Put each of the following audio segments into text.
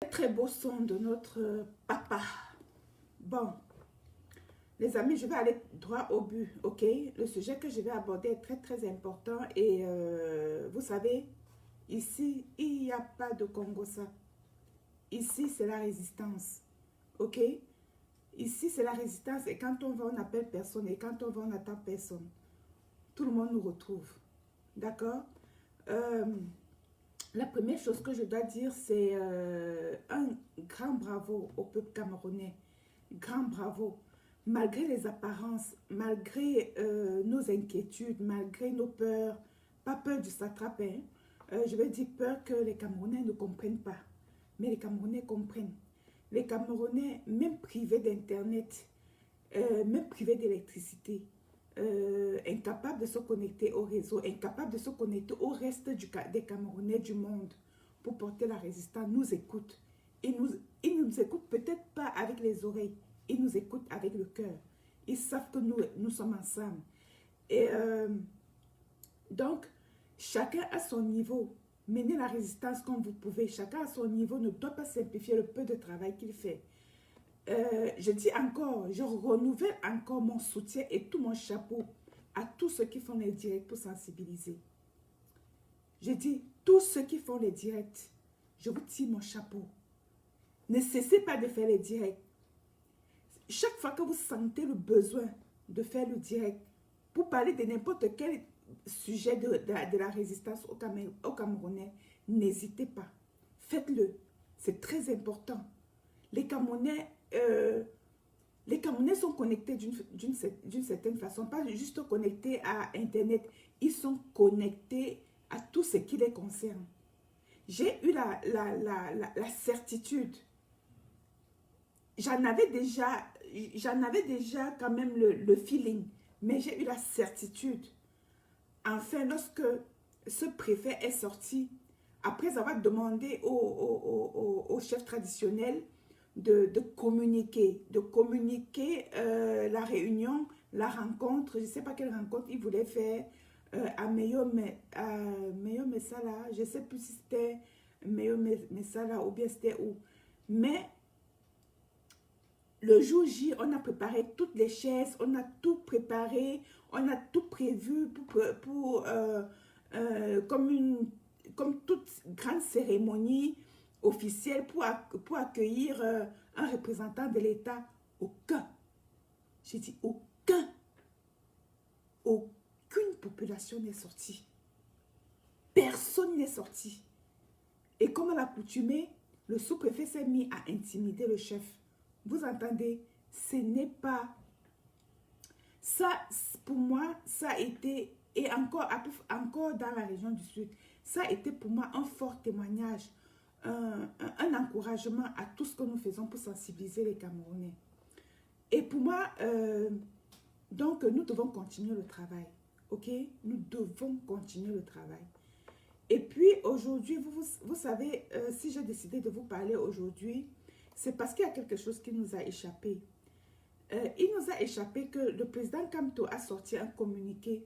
Très beau son de notre papa. Bon, les amis, je vais aller droit au but, ok? Le sujet que je vais aborder est très important et vous savez, ici, il n'y a pas de Congo-ça. Ici, c'est la résistance, ok? Ici, c'est la résistance et quand on va, on appelle personne et quand on va, on n'attend personne. Tout le monde nous retrouve, d'accord? Euh, la première chose que je dois dire, c'est un grand bravo au peuple camerounais. Grand bravo. Malgré les apparences, malgré nos inquiétudes, malgré nos peurs, pas peur du satrape, hein, je vais dire peur que les Camerounais ne comprennent pas. Mais les Camerounais comprennent. Les Camerounais, même privés d'Internet, même privés d'électricité, incapables de se connecter au réseau, incapables de se connecter au reste des Camerounais du monde pour porter la résistance, nous écoutent. Ils nous écoutent peut-être pas avec les oreilles, ils nous écoutent avec le cœur. Ils savent que nous sommes ensemble. Et donc, chacun à son niveau. Menez la résistance comme vous pouvez. Chacun à son niveau ne doit pas simplifier le peu de travail qu'il fait. Je dis encore, je renouvelle encore mon soutien et tout mon chapeau à tous ceux qui font les directs pour sensibiliser. Je dis, tous ceux qui font les directs, je vous tire mon chapeau. Ne cessez pas de faire les directs. Chaque fois que vous sentez le besoin de faire le direct, pour parler de n'importe quel sujet de la résistance au Camerounais, n'hésitez pas. Faites-le. C'est très important. Les Camerounais sont connectés d'une certaine façon, pas juste connectés à Internet, ils sont connectés à tout ce qui les concerne. J'ai eu la certitude, j'en avais déjà quand même le feeling, mais j'ai eu la certitude. Enfin, lorsque ce préfet est sorti, après avoir demandé au chef traditionnel de communiquer la réunion, la rencontre, je ne sais pas quelle rencontre il voulait faire à Meyo Messala, je ne sais plus si c'était Meyo Messala ou bien c'était où. Mais le jour J, on a préparé toutes les chaises, on a tout préparé, on a tout prévu comme toute grande cérémonie officielle pour accueillir un représentant de l'État. Aucun, j'ai dit aucune population n'est sortie. Personne n'est sorti. Et comme à l'accoutumée, le sous-préfet s'est mis à intimider le chef. Vous entendez? Ce n'est pas... Ça, pour moi, ça a été, et encore dans la région du Sud, ça a été pour moi un fort témoignage, un encouragement à tout ce que nous faisons pour sensibiliser les Camerounais. Et pour moi, donc, nous devons continuer le travail. Ok? Nous devons continuer le travail. Et puis, aujourd'hui, vous savez, si j'ai décidé de vous parler aujourd'hui, c'est parce qu'il y a quelque chose qui nous a échappé. Il nous a échappé que le président Kamto a sorti un communiqué.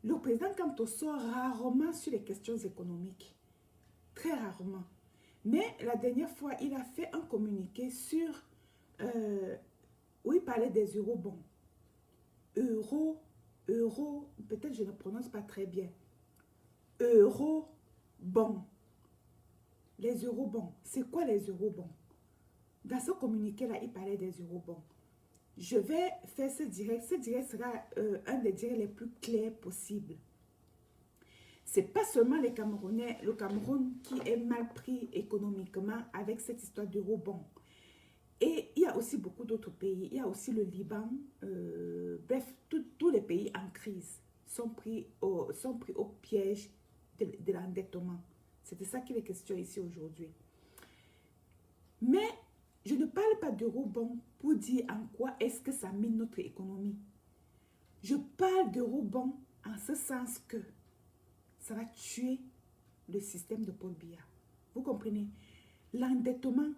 Le président Kamto sort rarement sur les questions économiques. Très rarement. Mais la dernière fois, il a fait un communiqué sur... où il parlait des eurobonds. Euro, peut-être je ne prononce pas très bien. Eurobonds. Les eurobonds. C'est quoi les eurobonds? Dans ce communiqué-là, il parlait des eurobonds. Je vais faire ce direct. Ce direct sera un des directs les plus clairs possibles. Ce n'est pas seulement les Camerounais, le Cameroun qui est mal pris économiquement avec cette histoire d'eurobonds. Et il y a aussi beaucoup d'autres pays. Il y a aussi le Liban. Bref, tous les pays en crise sont pris au piège de l'endettement. C'est de ça qu'il est question ici aujourd'hui. Mais je ne parle pas d'eurobonds pour dire en quoi est-ce que ça mine notre économie. Je parle d'eurobonds en ce sens que ça va tuer le système de Paul Biya. Vous comprenez? L'endettement,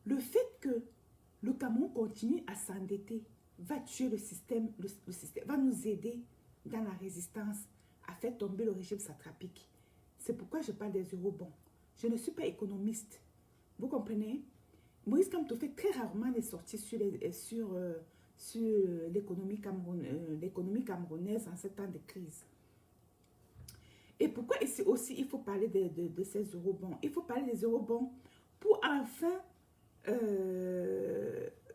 le fait que le Cameroun continue à s'endetter va tuer le système, va nous aider dans la résistance à faire tomber le régime satrapique. C'est pourquoi je parle des eurobonds. Je ne suis pas économiste. Vous comprenez? Moïse Kamto fait très rarement des sorties sur l'économie camerounaise en ce temps de crise. Et pourquoi ici aussi il faut parler de ces eurobonds? Il faut parler des eurobonds pour enfin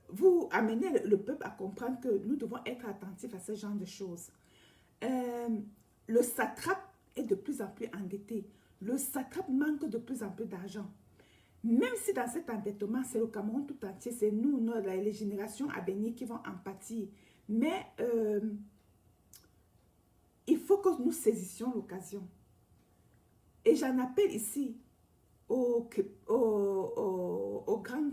vous amener le peuple à comprendre que nous devons être attentifs à ce genre de choses. Le satrape est de plus en plus endetté. Le satrape manque de plus en plus d'argent. Même si dans cet endettement, c'est le Cameroun tout entier, c'est nous, les générations à venir qui vont en pâtir. Mais il faut que nous saisissions l'occasion. Et j'en appelle ici au grand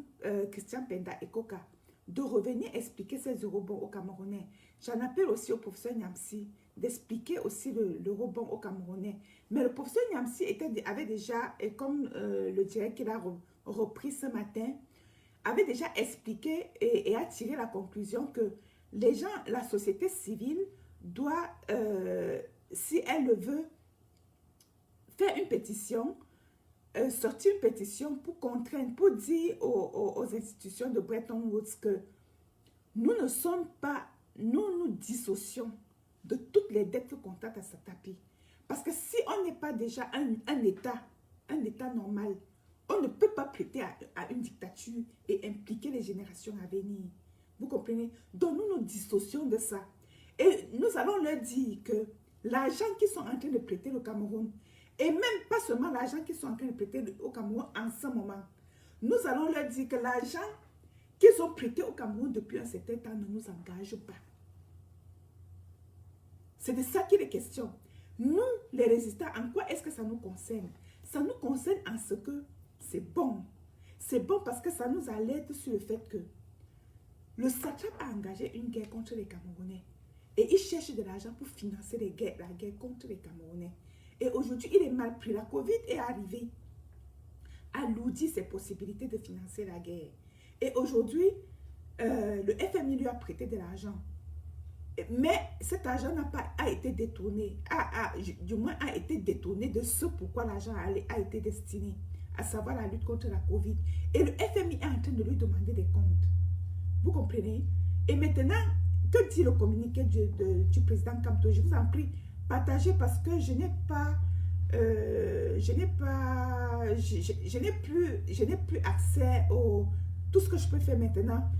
Christian Penda Ekoka de revenir expliquer ces eurobonds aux Camerounais. J'en appelle aussi au professeur Niamsi d'expliquer aussi l'eurobond aux Camerounais. Mais le professeur Niamsi avait déjà, et comme le direct qu'il a repris ce matin, avait déjà expliqué et a tiré la conclusion que les gens, la société civile doit, si elle le veut, faire une pétition, sortir une pétition pour contraindre, pour dire aux institutions de Bretton Woods que nous ne sommes pas, nous dissocions de toutes les dettes que contracte à sa tapis. Parce que si on n'est pas déjà un État normal, on ne peut pas prêter à une dictature et impliquer les générations à venir. Vous comprenez? Donc nous nous dissocions de ça. Et nous allons leur dire que l'argent qu'ils sont en train de prêter au Cameroun, et même pas seulement l'argent qu'ils sont en train de prêter au Cameroun en ce moment, nous allons leur dire que l'argent qu'ils ont prêté au Cameroun depuis un certain temps ne nous engage pas. C'est de ça qu'il est question. Nous, les résistants, en quoi est-ce que ça nous concerne? Ça nous concerne en ce que c'est bon. C'est bon parce que ça nous alerte sur le fait que le satrape a engagé une guerre contre les Camerounais. Et il cherche de l'argent pour financer la guerre contre les Camerounais. Et aujourd'hui, il est mal pris. La Covid est arrivée, alourdit ses possibilités de financer la guerre. Et aujourd'hui, le FMI lui a prêté de l'argent. Mais cet argent n'a pas été détourné, du moins a été détourné de ce pourquoi l'argent a été destiné, à savoir la lutte contre la Covid. Et le FMI est en train de lui demander des comptes. Vous comprenez? Et maintenant, que dit le communiqué du président Kamto? Je vous en prie, partagez parce que je n'ai plus accès au... Tout ce que je peux faire maintenant,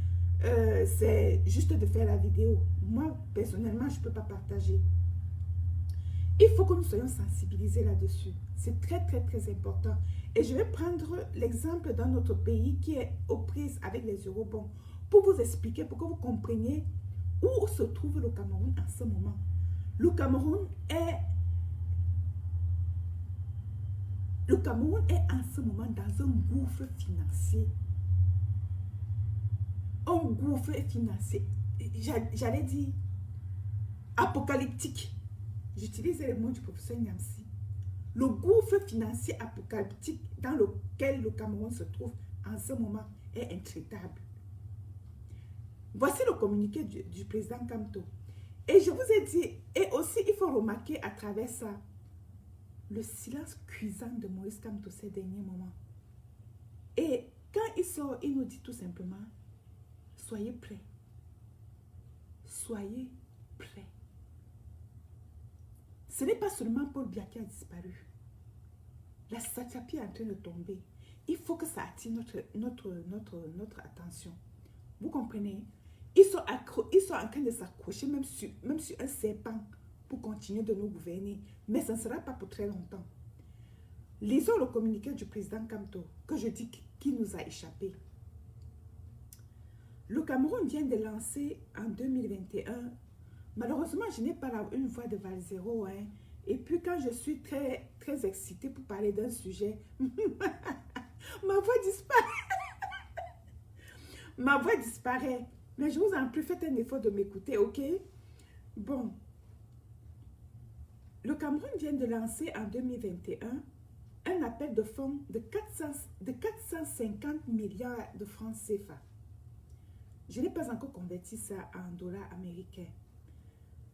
c'est juste de faire la vidéo. Moi, personnellement, je ne peux pas partager. Il faut que nous soyons sensibilisés là-dessus. C'est très, très, très important. Et je vais prendre l'exemple d'un autre pays qui est aux prises avec les eurobonds pour vous expliquer, pour que vous compreniez où se trouve le Cameroun en ce moment. Le Cameroun est en ce moment dans un gouffre financier. Un gouffre financier, j'allais dire apocalyptique. J'utilise les mots du professeur Niamsi. Le gouffre financier apocalyptique dans lequel le Cameroun se trouve en ce moment est intraitable. Voici le communiqué du président Kamto. Et je vous ai dit, et aussi il faut remarquer à travers ça, le silence cuisant de Moïse Kamto ces derniers moments. Et quand il sort, il nous dit tout simplement, soyez prêts. Soyez prêts. Ce n'est pas seulement Paul Biya qui a disparu. La satrapie est en train de tomber. Il faut que ça attire notre attention. Vous comprenez? Ils sont en train de s'accrocher même sur un serpent pour continuer de nous gouverner. Mais ça ne sera pas pour très longtemps. Lisons le communiqué du président Kamto, que je dis qui nous a échappé. Le Cameroun vient de lancer en 2021. Malheureusement, je n'ai pas une voix de Valzero. Hein. Et puis, quand je suis très, très excitée pour parler d'un sujet, ma voix disparaît. Ma voix disparaît. Mais je vous en prie, faites un effort de m'écouter, ok? Bon. Le Cameroun vient de lancer en 2021 un appel de fonds de 450 milliards de francs CFA. Je n'ai pas encore converti ça en dollars américains.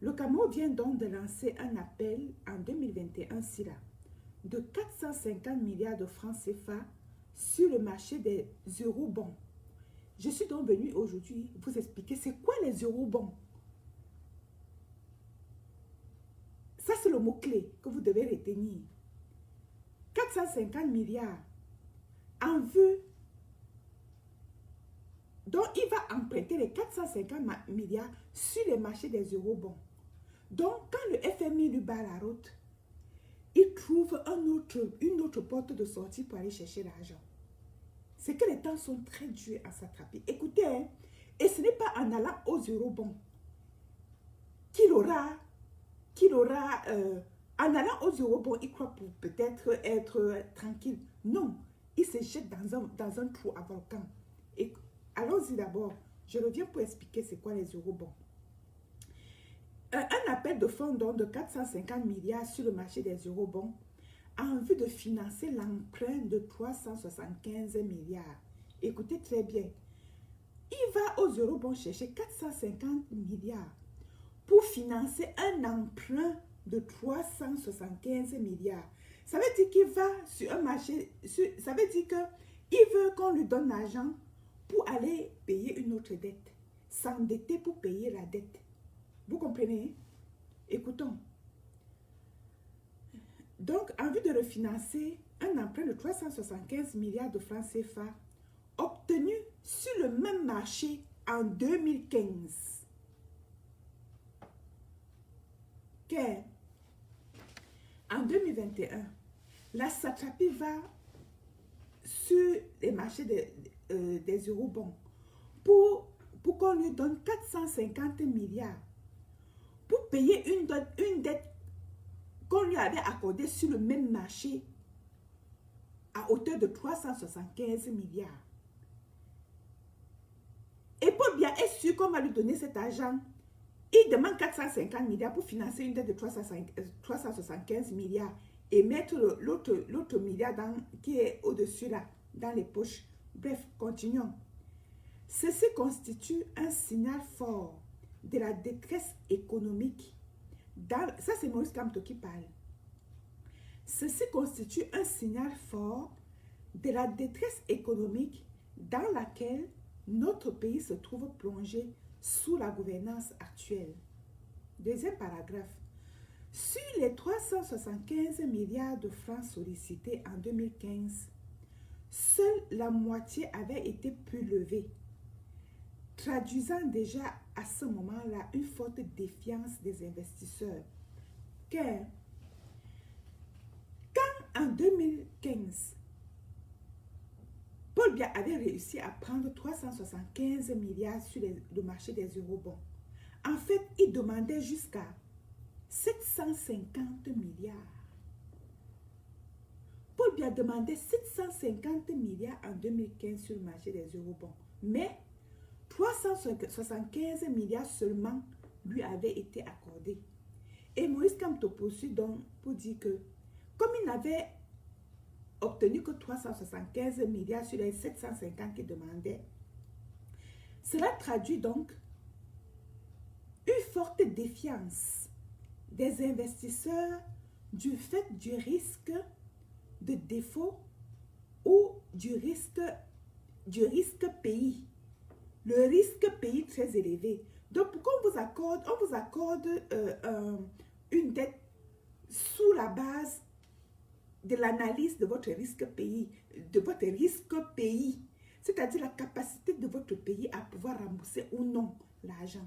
Le Cameroun vient donc de lancer un appel en 2021 de 450 milliards de francs CFA sur le marché des eurobonds. Je suis donc venue aujourd'hui vous expliquer c'est quoi les eurobonds. Ça, c'est le mot-clé que vous devez retenir. 450 milliards en vue. Donc, il va emprunter les 450 milliards sur les marchés des eurobonds. Donc, quand le FMI lui bat la route, il trouve une autre porte de sortie pour aller chercher l'argent. C'est que les temps sont très durs à s'attraper. Écoutez, hein, et ce n'est pas en allant aux eurobonds qu'il aura en allant aux eurobonds, il croit pour peut-être être tranquille. Non, il se jette dans un trou à volcan. Et allons-y d'abord. Je reviens pour expliquer c'est quoi les eurobonds. Un appel de fonds de 450 milliards sur le marché des eurobonds en vue de financer l'emprunt de 375 milliards. Écoutez très bien. Il va aux eurobonds chercher 450 milliards pour financer un emprunt de 375 milliards. Ça veut dire qu'il va sur un marché, ça veut dire qu'il veut qu'on lui donne l'argent pour aller payer une autre dette, s'endetter pour payer la dette. Vous comprenez? Écoutons. Donc, en vue de refinancer un emprunt de 375 milliards de francs CFA obtenu sur le même marché en 2015. En 2021, la satrapie va sur les marchés des eurobonds pour qu'on lui donne 450 milliards pour payer une dette qu'on lui avait accordée sur le même marché à hauteur de 375 milliards. Et Paul Biya est sûr qu'on va lui donner cet argent. Il demande 450 milliards pour financer une dette de 375 milliards et mettre l'autre milliard qui est au-dessus là, dans les poches. Bref, continuons. Ceci constitue un signal fort de la détresse économique. Ça, c'est Maurice Kamto qui parle. Ceci constitue un signal fort de la détresse économique dans laquelle notre pays se trouve plongé sous la gouvernance actuelle. Deuxième paragraphe. Sur les 375 milliards de francs sollicités en 2015, seule la moitié avait été prélevée, traduisant déjà à ce moment-là une forte défiance des investisseurs. Car quand en 2015, Paul Biya avait réussi à prendre 375 milliards sur le marché des eurobonds, en fait, il demandait jusqu'à 750 milliards. Paul Biya demandait 750 milliards en 2015 sur le marché des eurobonds. Mais 375 milliards seulement lui avaient été accordés. Et Maurice Kamto poursuit donc pour dire que comme il n'avait obtenu que 375 milliards sur les 750 qu'il demandait, cela traduit donc une forte défiance des investisseurs du fait du risque de défaut ou du risque pays. Le risque pays très élevé. Donc, pourquoi on vous accorde une dette sous la base de l'analyse de votre risque pays, c'est-à-dire la capacité de votre pays à pouvoir rembourser ou non l'argent.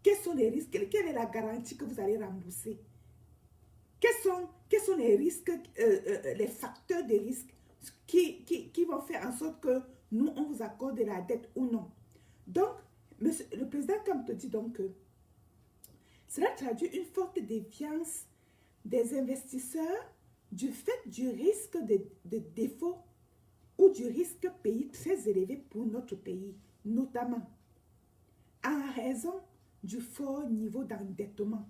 Quels sont les risques? Quelle est la garantie que vous allez rembourser? Quels sont les risques, les facteurs de risque qui vont faire en sorte que nous, on vous accorde la dette ou non? Donc, le président Kamto dit donc que cela traduit une forte défiance des investisseurs du fait du risque de défaut ou du risque pays très élevé pour notre pays, notamment en raison du fort niveau d'endettement.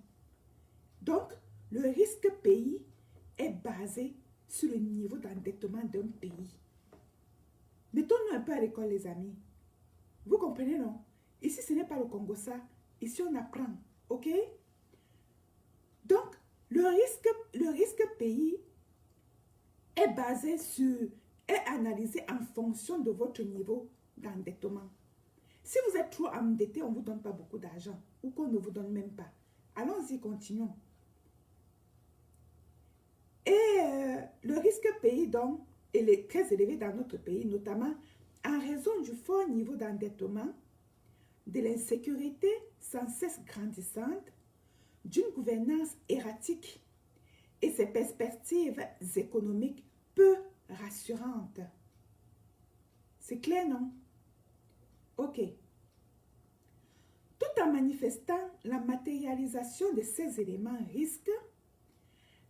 Donc, le risque pays est basé sur le niveau d'endettement d'un pays. Mettons-nous un peu à l'école, les amis. Vous comprenez, non? Ici, ce n'est pas le Congo, ça. Ici, on apprend, ok? Donc, le risque pays est basé sur est analysé en fonction de votre niveau d'endettement. Si vous êtes trop endetté, on ne vous donne pas beaucoup d'argent ou qu'on ne vous donne même pas. Allons-y, continuons. Et le risque payé donc est très élevé dans notre pays, notamment en raison du fort niveau d'endettement, de l'insécurité sans cesse grandissante, d'une gouvernance erratique et ses perspectives économiques peu rassurantes. C'est clair, non? Ok. Tout en manifestant la matérialisation de ces éléments risques,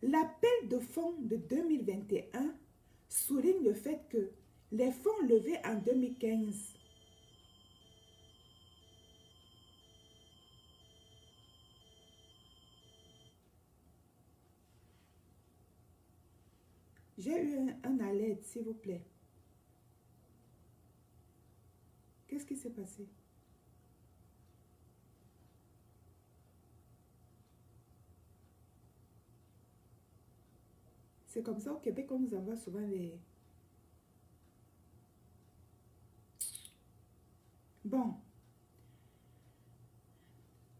l'appel de fonds de 2021 souligne le fait que les fonds levés en 2015 J'ai eu un alerte, s'il vous plaît. Qu'est-ce qui s'est passé? C'est comme ça au Québec qu'on nous envoie souvent les... Bon.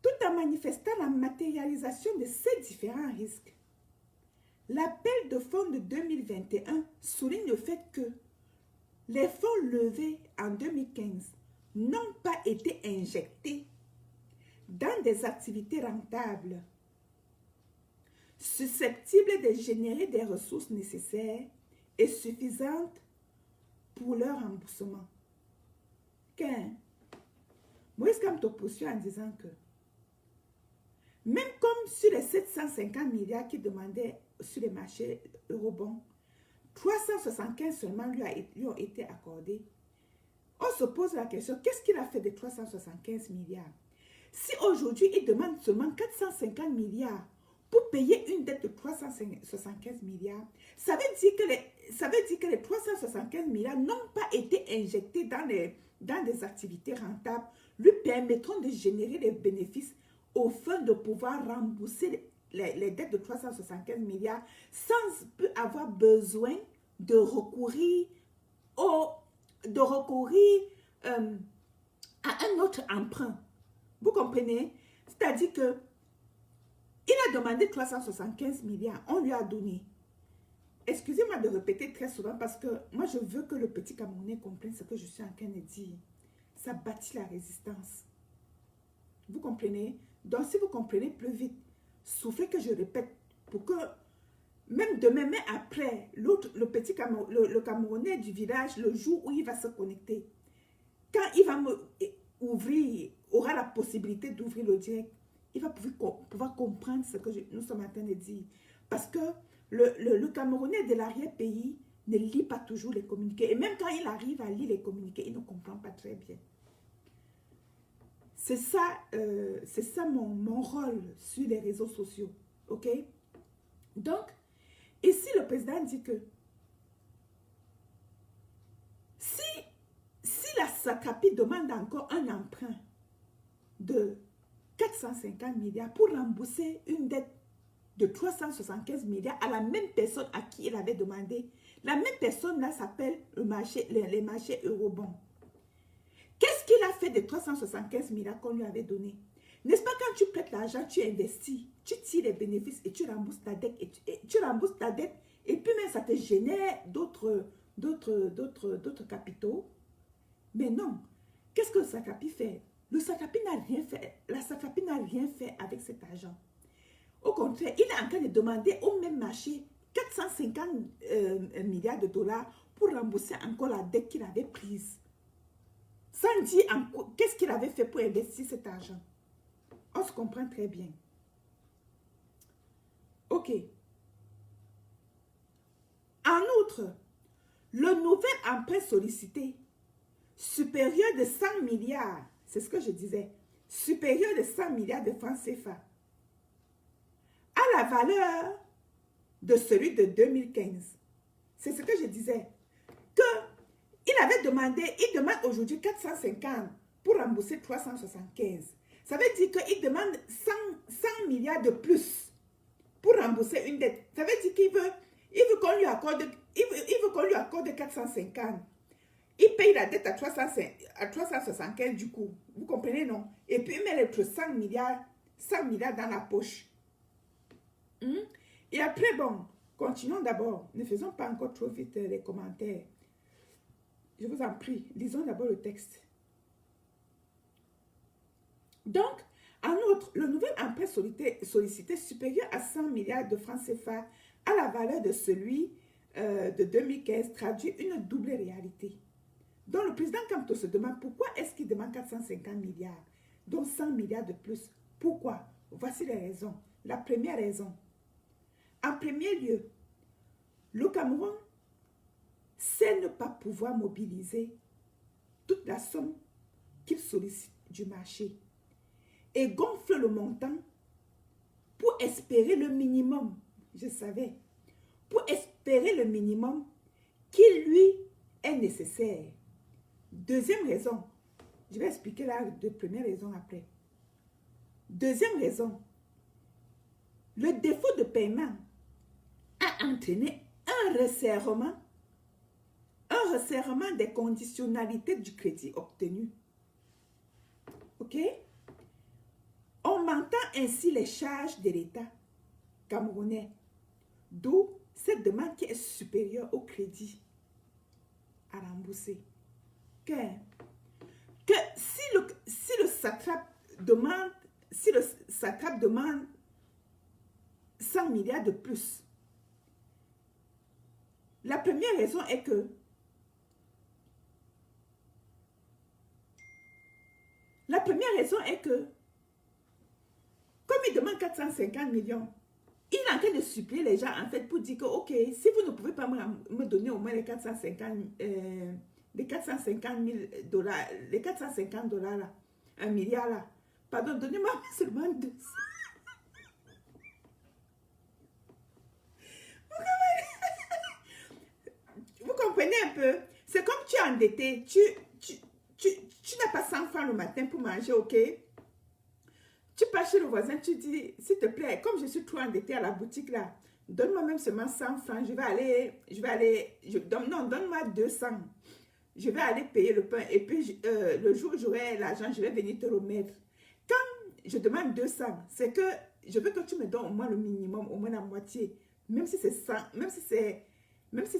Tout en manifestant la matérialisation de ces différents risques, l'appel de fonds de 2021 souligne le fait que les fonds levés en 2015 n'ont pas été injectés dans des activités rentables, susceptibles de générer des ressources nécessaires et suffisantes pour leur remboursement. Qu'un Moïse Kamto poursuit en disant que même comme sur les 750 milliards qu'il demandait sur les marchés eurobonds, 375 seulement lui ont été accordés. On se pose la question, qu'est-ce qu'il a fait de 375 milliards? Si aujourd'hui, il demande seulement 450 milliards pour payer une dette de 375 milliards, ça veut dire que les 375 milliards n'ont pas été injectés dans des activités rentables, lui permettront de générer des bénéfices au fin de pouvoir rembourser les dettes de 375 milliards sans avoir besoin de recourir à un autre emprunt. Vous comprenez? C'est-à-dire que il a demandé 375 milliards, on lui a donné. Excusez-moi de répéter très souvent parce que moi je veux que le petit Camerounais comprenne ce que je suis en train de dire. Ça bâtit la résistance. Vous comprenez? Donc si vous comprenez plus vite, soufflez que je répète pour que même demain, mais après, le petit Camerounais du village, le jour où il va se connecter, quand il va aura la possibilité d'ouvrir le direct, il va pouvoir comprendre ce que nous sommes en train de dire. Parce que le Camerounais de l'arrière-pays ne lit pas toujours les communiqués. Et même quand il arrive à lire les communiqués, il ne comprend pas très bien. C'est ça mon rôle sur les réseaux sociaux. OK? Donc, ici, le président dit que si la SACAPI demande encore un emprunt de 450 milliards pour rembourser une dette de 375 milliards à la même personne à qui il avait demandé, la même personne-là s'appelle les marchés eurobonds. Qu'est-ce qu'il a fait de 375 milliards qu'on lui avait donné? N'est-ce pas quand tu prêtes l'argent, tu investis, tu tires les bénéfices et tu rembourses ta dette, et puis même ça te génère d'autres capitaux. Mais non, qu'est-ce que le SACAPI fait? Le SACAPI n'a rien fait. La SACAPI n'a rien fait avec cet argent. Au contraire, il est en train de demander au même marché 450 milliards de dollars pour rembourser encore la dette qu'il avait prise. Sans dire qu'est-ce qu'il avait fait pour investir cet argent. On se comprend très bien. Ok. En outre, le nouvel emprunt sollicité, supérieur de 100 milliards, c'est ce que je disais, supérieur de 100 milliards de francs CFA, à la valeur de celui de 2015. C'est ce que je disais. Il avait demandé, il demande aujourd'hui 450 pour rembourser 375. Ça veut dire qu'il demande 100 milliards de plus pour rembourser une dette. Ça veut dire qu'il veut qu'on lui accorde, il veut qu'on lui accorde 450. Il paye la dette à 375 du coup. Vous comprenez, non? Et puis il met les 100 milliards dans la poche. Et après, bon, continuons d'abord. Ne faisons pas encore trop vite les commentaires. Je vous en prie, lisons d'abord le texte. Donc, en outre, le nouvel emprunt sollicité supérieur à 100 milliards de francs CFA à la valeur de celui de 2015 traduit une double réalité. Donc, le président Kamto se demande pourquoi est-ce qu'il demande 450 milliards, donc 100 milliards de plus. Pourquoi? Voici les raisons. La première raison. En premier lieu, le Cameroun sait ne pas pouvoir mobiliser toute la somme qu'il sollicite du marché et gonfle le montant pour espérer le minimum. Je savais. Pour espérer le minimum qui lui est nécessaire. Deuxième raison. Je vais expliquer la première raison après. Deuxième raison. Le défaut de paiement a entraîné un resserrement des conditionnalités du crédit obtenu. OK? On m'entend ainsi les charges de l'État camerounais, d'où cette demande qui est supérieure au crédit à rembourser. Que si le satrape demande 100 milliards de plus, la première raison est que comme il demande 450 millions, il est en train de supplier les gens en fait pour dire que ok, si vous ne pouvez pas me donner au moins les 450 000 dollars, les 450 dollars là, 1 milliard là, pardon, donnez-moi seulement 200. Vous comprenez un peu? C'est comme tu es endetté, tu n'as pas 100 francs le matin pour manger, ok? Tu pars chez le voisin, tu dis, s'il te plaît, comme je suis trop endetté à la boutique là, donne-moi même seulement 100 francs, donne-moi 200. Je vais aller payer le pain et puis le jour où j'aurai l'argent, je vais venir te remettre. Quand je demande 200, c'est que je veux que tu me donnes au moins le minimum, au moins la moitié. Même si c'est 100, même si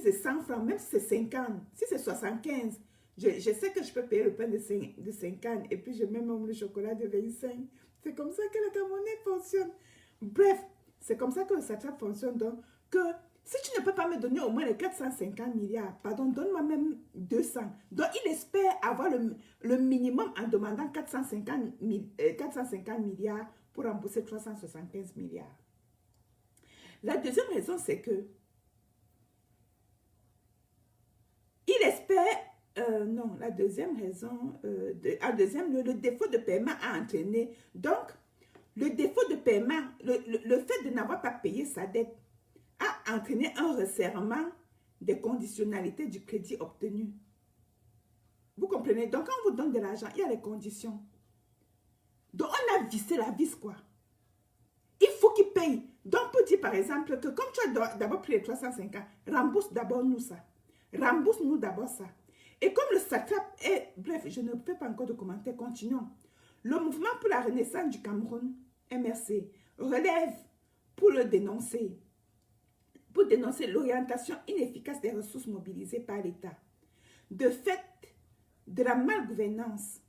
c'est 100 francs, même si c'est 50, si c'est 75, je sais que je peux payer le pain de 50 et puis je mets même le chocolat de 25. C'est comme ça que le Camerounais fonctionne. Bref, c'est comme ça que le satrape fonctionne. Donc, que si tu ne peux pas me donner au moins les 450 milliards, pardon, donne-moi même 200. Donc, il espère avoir le minimum en demandant 450 milliards pour rembourser 375 milliards. La deuxième raison, c'est que il espère, la deuxième raison, le défaut de paiement a entraîné. Donc, le défaut de paiement, le fait de n'avoir pas payé sa dette a entraîné un resserrement des conditionnalités du crédit obtenu. Vous comprenez? Donc, quand on vous donne de l'argent, il y a les conditions. Donc, on a vissé la vis, quoi. Il faut qu'il paye. Donc, pour dire par exemple que comme tu as d'abord pris les 350, rembourse d'abord nous ça. Rembourse-nous d'abord ça. Et comme le satrape est... Bref, je ne fais pas encore de commentaires, continuons. Le mouvement pour la renaissance du Cameroun, MRC, relève pour le dénoncer. Pour dénoncer l'orientation inefficace des ressources mobilisées par l'État. Du fait de la malgouvernance,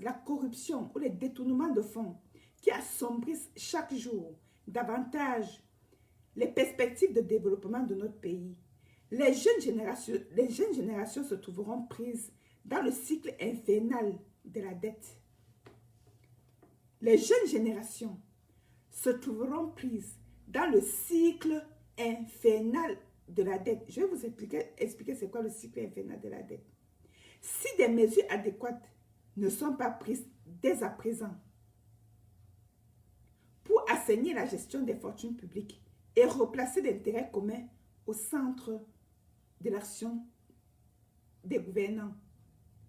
la corruption ou les détournements de fonds qui assombrissent chaque jour davantage les perspectives de développement de notre pays. Les jeunes générations se trouveront prises dans le cycle infernal de la dette. Les jeunes générations se trouveront prises dans le cycle infernal de la dette. Je vais vous expliquer c'est quoi le cycle infernal de la dette. Si des mesures adéquates ne sont pas prises dès à présent pour assainir la gestion des fortunes publiques et replacer l'intérêt commun au centre de l'action des gouvernants,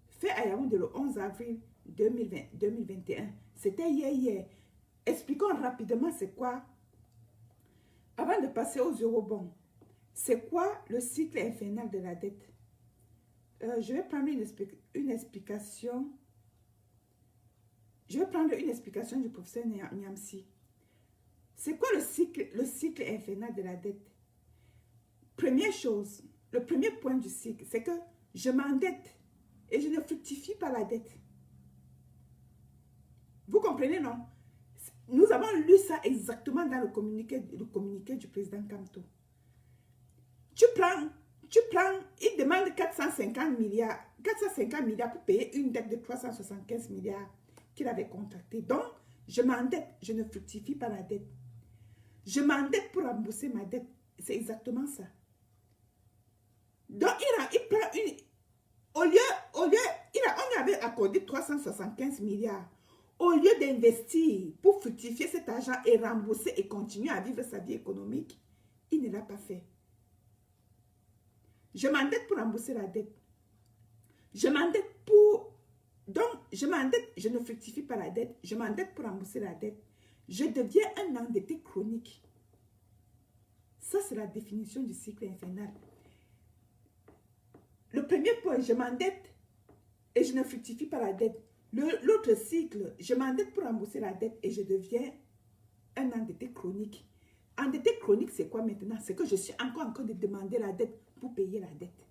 fait à Yaoundé le 11 avril 2021. C'était hier. Expliquons rapidement c'est quoi. Avant de passer aux eurobonds, C'est quoi le cycle infernal de la dette? Je vais prendre une explication. Je vais prendre une explication du professeur Niamsi. C'est quoi le cycle infernal de la dette? Première chose, le premier point du cycle, c'est que je m'endette et je ne fructifie pas la dette. Vous comprenez, non? Nous avons lu ça exactement dans le communiqué du président Kamto. Tu prends, il demande 450 milliards pour payer une dette de 375 milliards qu'il avait contractée. Donc, je m'endette, je ne fructifie pas la dette. Je m'endette pour rembourser ma dette. C'est exactement ça. Donc, il prend une... On avait accordé 375 milliards. Au lieu d'investir pour fructifier cet argent et rembourser et continuer à vivre sa vie économique, il ne l'a pas fait. Je m'endette pour rembourser la dette. Je m'endette pour... Donc, je m'endette, je ne fructifie pas la dette. Je m'endette pour rembourser la dette. Je deviens un endetté chronique. Ça, c'est la définition du cycle infernal. Le premier point, je m'endette et je ne fructifie pas la dette. L'autre cycle, je m'endette pour rembourser la dette et je deviens un endetté chronique. Endetté chronique, c'est quoi maintenant? C'est que je suis encore en train de demander la dette pour payer la dette.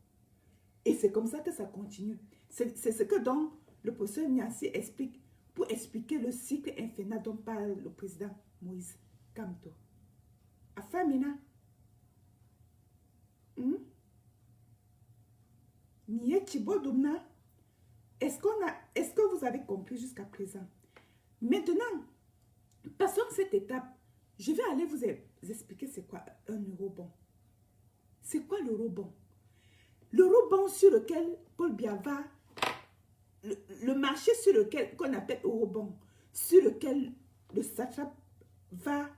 Et c'est comme ça que ça continue. C'est ce que donc le professeur Niassi explique pour expliquer le cycle infernal dont parle le président Moïse Kamto. Afamina. Est-ce que vous avez compris jusqu'à présent? Maintenant, passons cette étape. Je vais aller vous expliquer c'est quoi un eurobond. C'est quoi l'eurobond? L'eurobond sur lequel Paul Biya va, le marché sur lequel, qu'on appelle eurobond, sur lequel le satrape va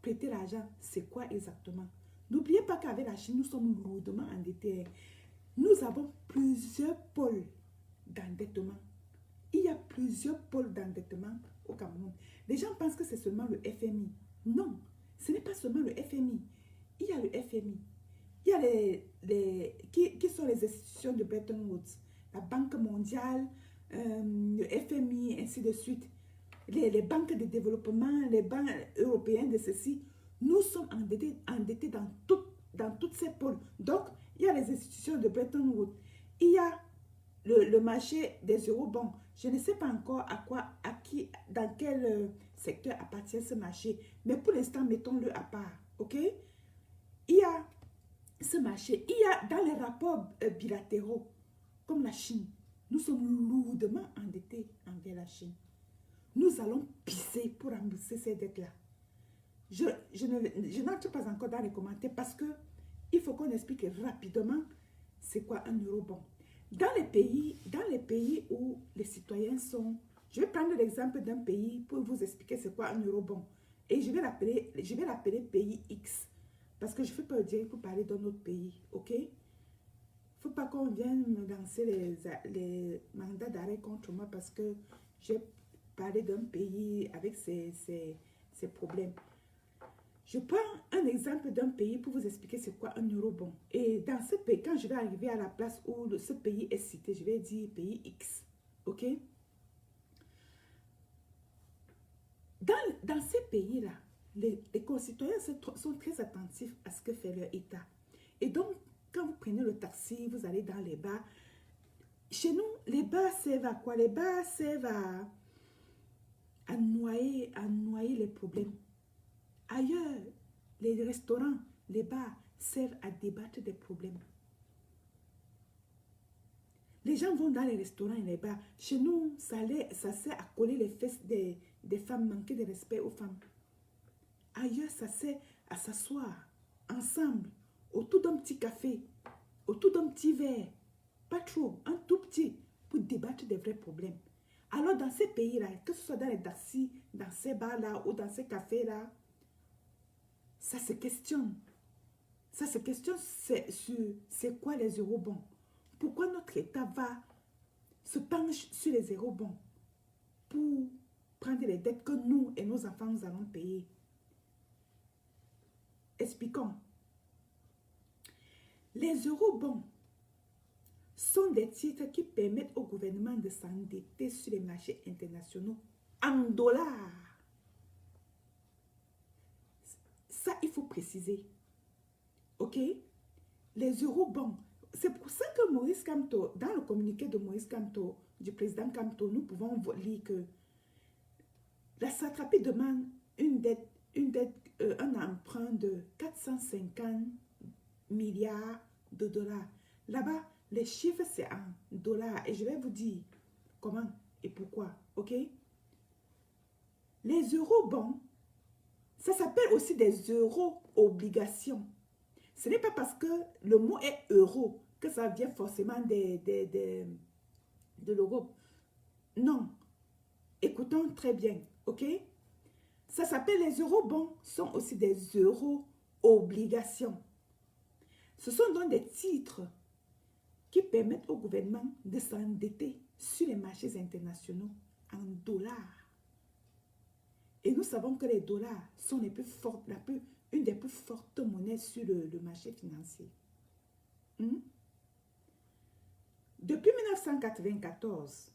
prêter l'argent, c'est quoi exactement? N'oubliez pas qu'avec la Chine, nous sommes lourdement endettés. Nous avons plusieurs pôles d'endettement. Il y a plusieurs pôles d'endettement au Cameroun. Les gens pensent que c'est seulement le FMI. Non, ce n'est pas seulement le FMI. Il y a le FMI. Il y a qui sont les institutions de Bretton Woods, la Banque mondiale, le FMI, ainsi de suite. Les banques de développement, les banques européennes de ceci. Nous sommes endettés dans toutes ces pôles. Donc, il y a les institutions de Bretton Woods. Il y a le marché des eurobonds. Je ne sais pas encore dans quel secteur appartient ce marché. Mais pour l'instant, mettons-le à part. OK? Il y a ce marché. Il y a dans les rapports bilatéraux, comme la Chine, nous sommes lourdement endettés envers la Chine. Nous allons pisser pour rembourser ces dettes-là. Je n'entre pas encore dans les commentaires parce que il faut qu'on explique rapidement c'est quoi un eurobond. Dans les pays où les citoyens sont... Je vais prendre l'exemple d'un pays pour vous expliquer c'est quoi un eurobond. Et je vais l'appeler pays X. Parce que je ne fais pas le direct pour parler d'un autre pays. OK? Il ne faut pas qu'on vienne me lancer les mandats d'arrêt contre moi parce que j'ai parlé d'un pays avec ses problèmes. Je prends un exemple d'un pays pour vous expliquer c'est quoi un eurobond. Et dans ce pays, quand je vais arriver à la place où ce pays est cité, je vais dire pays X. OK? Dans ces pays-là, les concitoyens sont très attentifs à ce que fait leur État. Et donc, quand vous prenez le taxi, vous allez dans les bars. Chez nous, les bars servent à quoi? Les bars servent à noyer les problèmes. Ailleurs, les restaurants, les bars servent à débattre des problèmes. Les gens vont dans les restaurants et les bars. Chez nous, ça sert à coller les fesses des femmes, manquer de respect aux femmes. Ailleurs, ça sert à s'asseoir ensemble autour d'un petit café, autour d'un petit verre. Pas trop, un tout petit, pour débattre des vrais problèmes. Alors, dans ces pays-là, que ce soit dans les taxis, dans ces bars-là ou dans ces cafés-là, ça se questionne. Ça se questionne sur c'est quoi les eurobonds. Pourquoi notre État se penche sur les eurobonds pour prendre les dettes que nous et nos enfants nous allons payer. Expliquons. Les eurobonds sont des titres qui permettent au gouvernement de s'endetter sur les marchés internationaux en dollars. Ça, il faut préciser. OK? Les eurobonds. C'est pour ça que Maurice Kamto, dans le communiqué de Maurice Kamto, du président Kamto, nous pouvons lire que la satrapie demande un emprunt de 450 milliards de dollars. Là-bas, les chiffres, c'est en dollars. Et je vais vous dire comment et pourquoi. OK? Les eurobonds, ça s'appelle aussi des euro-obligations. Ce n'est pas parce que le mot est euro que ça vient forcément de l'Europe. Non. Écoutons très bien. OK? Ça s'appelle les eurobonds, sont aussi des euro-obligations. Ce sont donc des titres qui permettent au gouvernement de s'endetter sur les marchés internationaux en dollars. Et nous savons que les dollars sont les plus fortes, une des plus fortes monnaies sur le marché financier. Depuis 1994,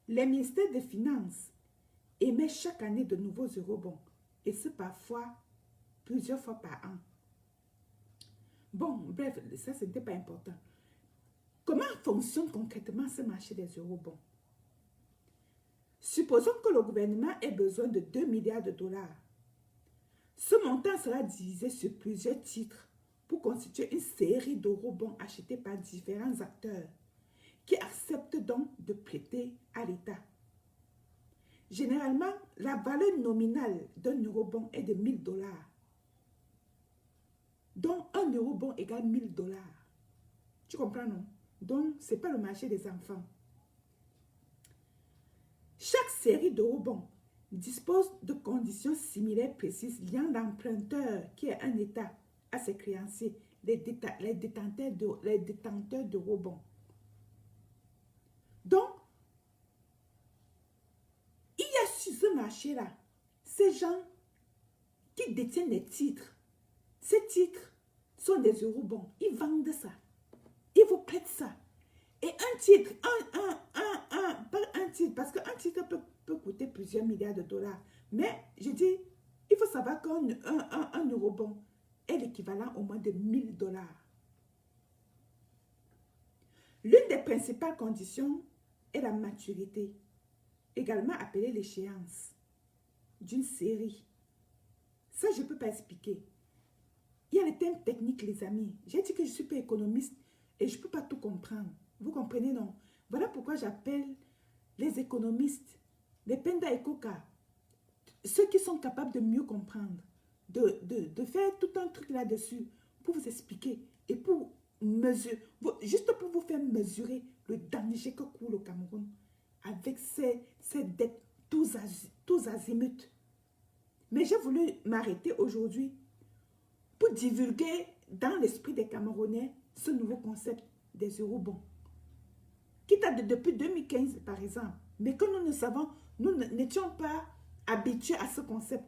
les ministères des Finances émettent chaque année de nouveaux eurobonds, et ce parfois plusieurs fois par an. Bon, bref, ça, ce n'était pas important. Comment fonctionne concrètement ce marché des eurobonds? Supposons que le gouvernement ait besoin de 2 milliards de dollars. Ce montant sera divisé sur plusieurs titres pour constituer une série d'eurobonds achetés par différents acteurs qui acceptent donc de prêter à l'État. Généralement, la valeur nominale d'un eurobond est de 1000 dollars. Donc, un eurobond égale 1000 dollars. Tu comprends, non? Donc, ce n'est pas le marché des enfants. Chaque série d'eurobonds dispose de conditions similaires précises liant l'emprunteur, qui est un État, à ses créanciers, les détenteurs d'eurobonds. Donc, il y a sur ce marché-là ces gens qui détiennent les titres. Ces titres sont des eurobonds. Ils vendent ça. Ils vous prêtent ça. Et un titre, pas un titre, parce qu'un titre peut coûter plusieurs milliards de dollars. Mais je dis, il faut savoir qu'un eurobond est l'équivalent au moins de 1000 dollars. L'une des principales conditions est la maturité, également appelée l'échéance d'une série. Ça, je ne peux pas expliquer. Il y a les thèmes techniques, les amis. J'ai dit que je ne suis pas économiste et je ne peux pas tout comprendre. Vous comprenez, non? Voilà pourquoi j'appelle les économistes, les Penda et Coca, ceux qui sont capables de mieux comprendre, de faire tout un truc là-dessus pour vous expliquer et pour mesurer, juste pour vous faire mesurer le danger que court le Cameroun avec ces dettes tous azimuts. Mais j'ai voulu m'arrêter aujourd'hui pour divulguer dans l'esprit des Camerounais ce nouveau concept des eurobonds, qui date depuis 2015 par exemple, mais que nous ne savons, nous n'étions pas habitués à ce concept.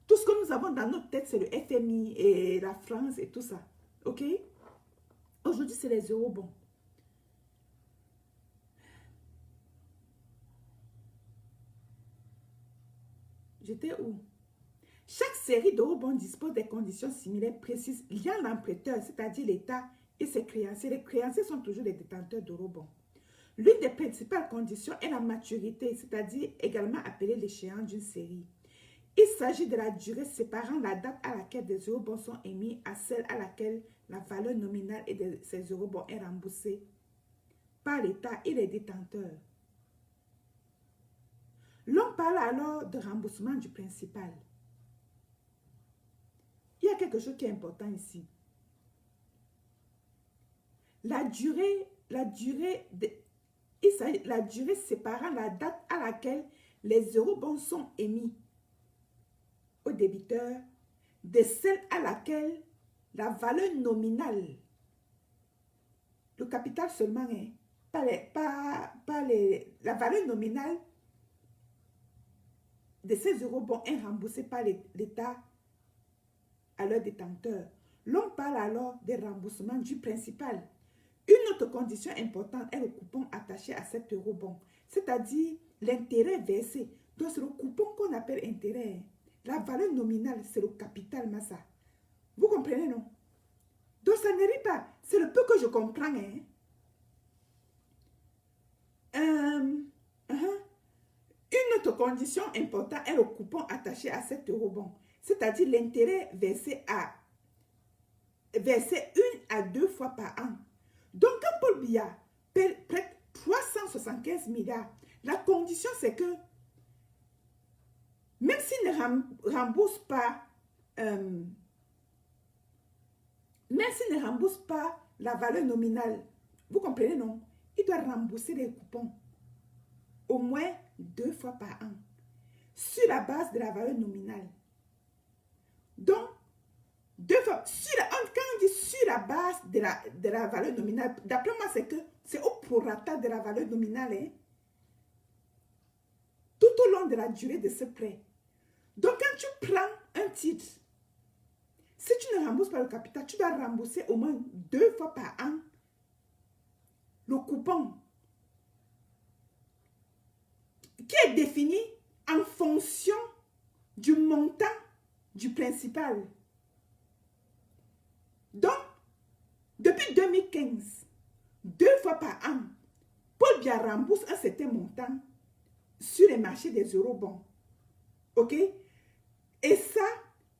Tout ce que nous avons dans notre tête, c'est le FMI et la France et tout ça. OK? Aujourd'hui, c'est les eurobonds. J'étais où? Chaque série d'eurobonds dispose des conditions similaires précises liant l'emprunteur, c'est-à-dire l'État et ses créanciers. Les créanciers sont toujours les détenteurs d'eurobonds. L'une des principales conditions est la maturité, c'est-à-dire également appelée l'échéance d'une série. Il s'agit de la durée séparant la date à laquelle des eurobonds sont émis à celle à laquelle la valeur nominale de ces eurobonds est remboursée par l'État et les détenteurs. L'on parle alors de remboursement du principal. Il y a quelque chose qui est important ici. La durée séparant la date à laquelle les eurobonds sont émis au débiteur de celle à laquelle la valeur nominale, le capital seulement, la valeur nominale de ces eurobonds est remboursée par l'État à leur détenteur. L'on parle alors des remboursements du principal. Une autre condition importante est le coupon attaché à cet eurobond, c'est-à-dire l'intérêt versé. Donc, c'est le coupon qu'on appelle intérêt. La valeur nominale, c'est le capital massa. Vous comprenez, non? Donc, ça ne rit pas. C'est le peu que je comprends. Hein? Une autre condition importante est le coupon attaché à cet eurobond, c'est-à-dire l'intérêt versé 1 à 2 fois par an. Donc, quand Paul Biya prête 375 milliards, la condition c'est que même s'il ne rembourse pas, la valeur nominale, vous comprenez, non? Il doit rembourser les coupons au moins 2 fois par an sur la base de la valeur nominale. Donc, 2 fois, quand on dit sur la base de la valeur nominale, d'après moi, c'est que c'est au prorata de la valeur nominale, hein, tout au long de la durée de ce prêt. Donc, quand tu prends un titre, si tu ne rembourses pas le capital, tu dois rembourser au moins 2 fois par an le coupon qui est défini en fonction du montant du principal. Donc, depuis 2015, 2 fois par an, Paul Biya rembourse un certain montant sur les marchés des eurobonds. OK? Et ça,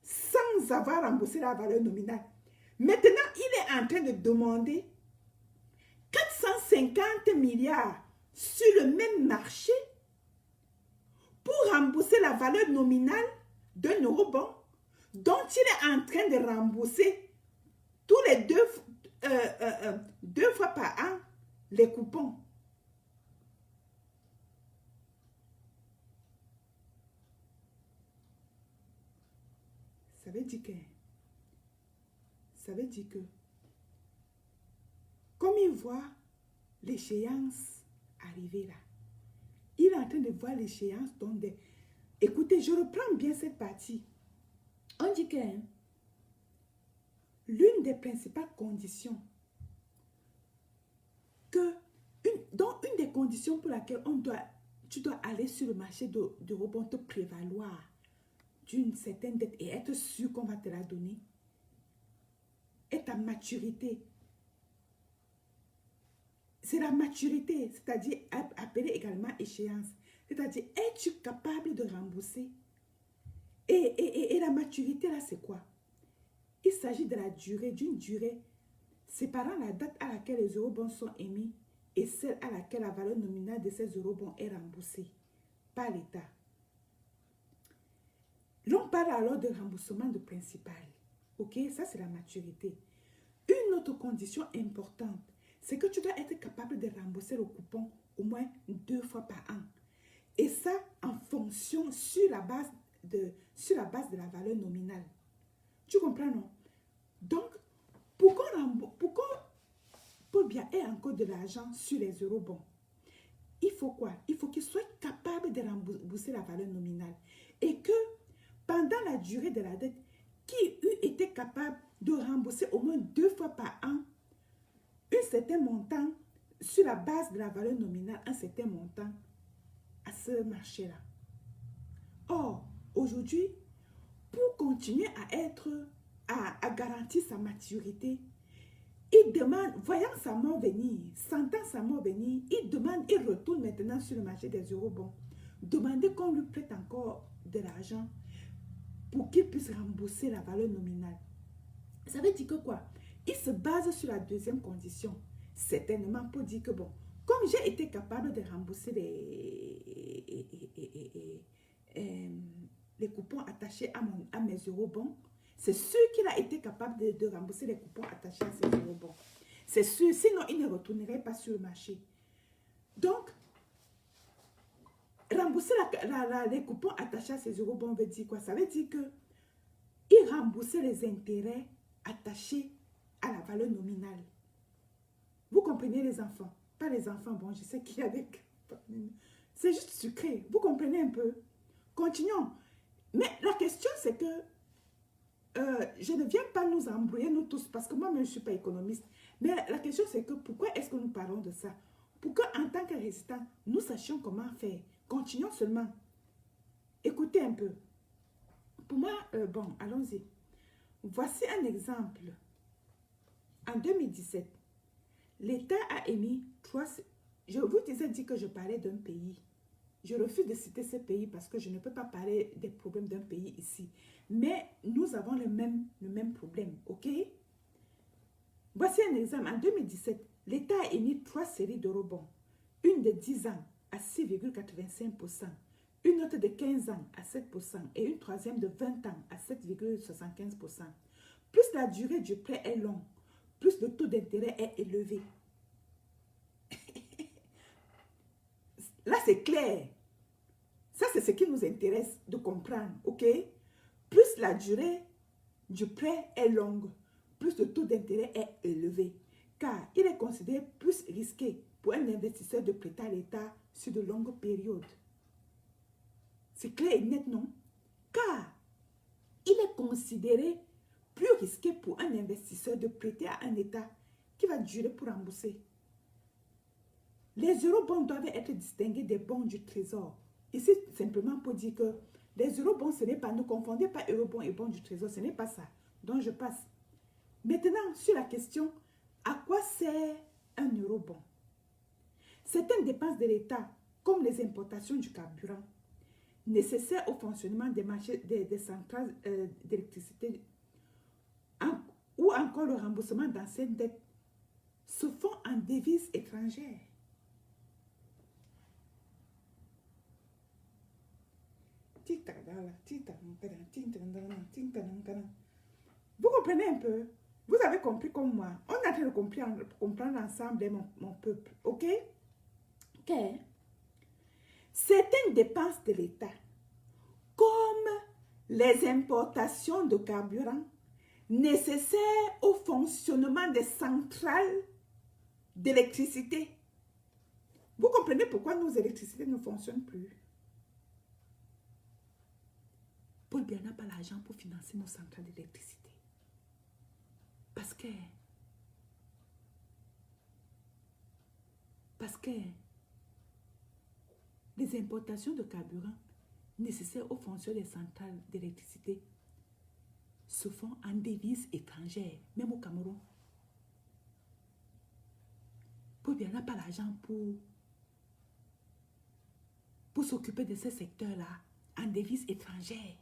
sans avoir remboursé la valeur nominale. Maintenant, il est en train de demander 450 milliards sur le même marché pour rembourser la valeur nominale d'un eurobond dont il est en train de rembourser tous les 2 fois par an les coupons. Ça veut dire que comme il voit l'échéance arriver là, il est en train de voir l'échéance tomber. Écoutez, je reprends bien cette partie. On dit que l'une des principales conditions donc une des conditions pour laquelle tu dois aller sur le marché de rebond, te prévaloir d'une certaine dette et être sûr qu'on va te la donner, est ta maturité. C'est la maturité, c'est-à-dire appelée également échéance. C'est-à-dire, es-tu capable de rembourser? Et la maturité, là, c'est quoi? Il s'agit de la durée, d'une durée séparant la date à laquelle les eurobonds sont émis et celle à laquelle la valeur nominale de ces eurobonds est remboursée par l'État. L'on parle alors de remboursement de principal. Ok, ça c'est la maturité. Une autre condition importante, c'est que tu dois être capable de rembourser le coupon au moins 2 fois par an. Et ça en fonction sur la base de la valeur nominale. Tu comprends, non? Donc, pourquoi Paul Biya ait encore de l'argent sur les eurobonds? Il faut quoi? Il faut qu'il soit capable de rembourser la valeur nominale. Et que pendant la durée de la dette, qui eût été capable de rembourser au moins 2 fois par an un certain montant sur la base de la valeur nominale, un certain montant à ce marché-là. Or, aujourd'hui, pour continuer à garantir sa maturité, il demande, voyant sa mort venir, sentant sa mort venir, il retourne maintenant sur le marché des eurobonds. Demander qu'on lui prête encore de l'argent pour qu'il puisse rembourser la valeur nominale. Ça veut dire que quoi? Il se base sur la deuxième condition. Certainement pour dire que bon, comme j'ai été capable de rembourser les coupons attachés à mes eurobonds, c'est sûr qu'il a été capable de rembourser les coupons attachés à ces eurobonds. C'est sûr, sinon il ne retournerait pas sur le marché. Donc, rembourser les coupons attachés à ces eurobonds veut dire quoi? Ça veut dire que il remboursait les intérêts attachés à la valeur nominale. Vous comprenez les enfants? Pas les enfants, bon, je sais qu'il y a des... C'est juste sucré. Vous comprenez un peu? Continuons. Mais la question, c'est que je ne viens pas nous embrouiller, nous tous, parce que moi-même, je ne suis pas économiste. Mais la question, c'est que pourquoi est-ce que nous parlons de ça? Pour qu'en tant que résistants, nous sachions comment faire. Continuons seulement. Écoutez un peu. Pour moi, bon, allons-y. Voici un exemple. En 2017, l'État a émis trois... Je vous disais dit que je parlais d'un pays. Je refuse de citer ce pays parce que je ne peux pas parler des problèmes d'un pays ici. Mais nous avons le même problème, ok? Voici un exemple. En 2017, l'État a émis 3 séries d'eurobonds. Une de 10 ans à 6,85%, une autre de 15 ans à 7% et une troisième de 20 ans à 7,75%. Plus la durée du prêt est longue, plus le taux d'intérêt est élevé. Là, c'est clair. Ça, c'est ce qui nous intéresse de comprendre, ok? Plus la durée du prêt est longue, plus le taux d'intérêt est élevé. Car il est considéré plus risqué pour un investisseur de prêter à l'État sur de longues périodes. C'est clair et net, non? Car il est considéré plus risqué pour un investisseur de prêter à un État qui va durer pour rembourser. Les eurobonds doivent être distingués des bons du trésor. Ici, simplement pour dire que les eurobonds, ce n'est pas, ne confondez pas eurobonds et bons du trésor, ce n'est pas ça. Donc, je passe. Maintenant, sur la question, à quoi sert un eurobond? Certaines dépenses de l'État, comme les importations du carburant, nécessaires au fonctionnement des marchés des centrales d'électricité, ou encore le remboursement d'anciennes dettes, se font en devises étrangères. Vous comprenez un peu? Vous avez compris comme moi. On a train de comprendre ensemble, mon peuple. Ok? Ok? Certaines dépenses de l'État, comme les importations de carburant, nécessaires au fonctionnement des centrales d'électricité. Vous comprenez pourquoi nos électricités ne fonctionnent plus? Paul Biya n'a pas l'argent pour financer nos centrales d'électricité. Parce que les importations de carburant nécessaires au fonctionnement des centrales d'électricité se font en devises étrangères, même au Cameroun. Paul Biya n'a pas l'argent pour s'occuper de ce secteur-là en devises étrangères.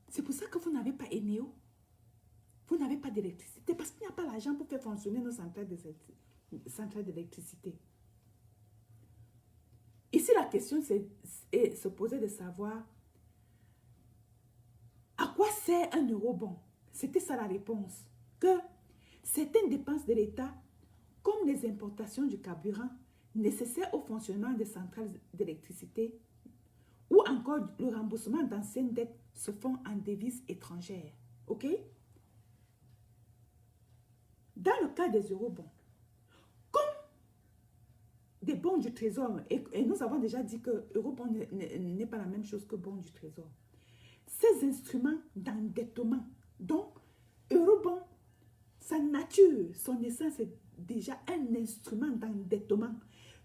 C'est pour ça que vous n'avez pas Eneo. Vous n'avez pas d'électricité parce qu'il n'y a pas l'argent pour faire fonctionner nos centrales d'électricité. Ici, la question est se poser de savoir à quoi sert un eurobond. C'était ça la réponse. Que certaines dépenses de l'État, comme les importations du carburant nécessaires au fonctionnement des centrales d'électricité, ou encore le remboursement d'anciennes dettes se font en devises étrangères. OK? Dans le cas des eurobonds, comme des bons du trésor, et nous avons déjà dit que eurobond n'est pas la même chose que bons du trésor, ces instruments d'endettement, donc eurobond, sa nature, son essence est déjà un instrument d'endettement.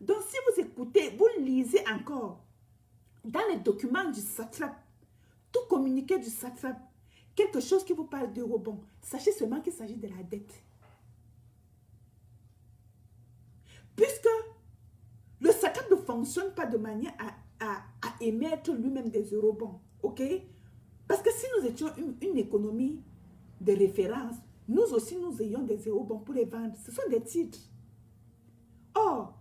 Donc si vous écoutez, vous lisez encore dans les documents du satrape, tout communiqué du satrape, quelque chose qui vous parle d'eurobond, sachez seulement qu'il s'agit de la dette. Puisque le satrape ne fonctionne pas de manière à émettre lui-même des eurobonds, ok? Parce que si nous étions une économie de référence, nous aussi nous ayons des eurobonds pour les vendre. Ce sont des titres. Or,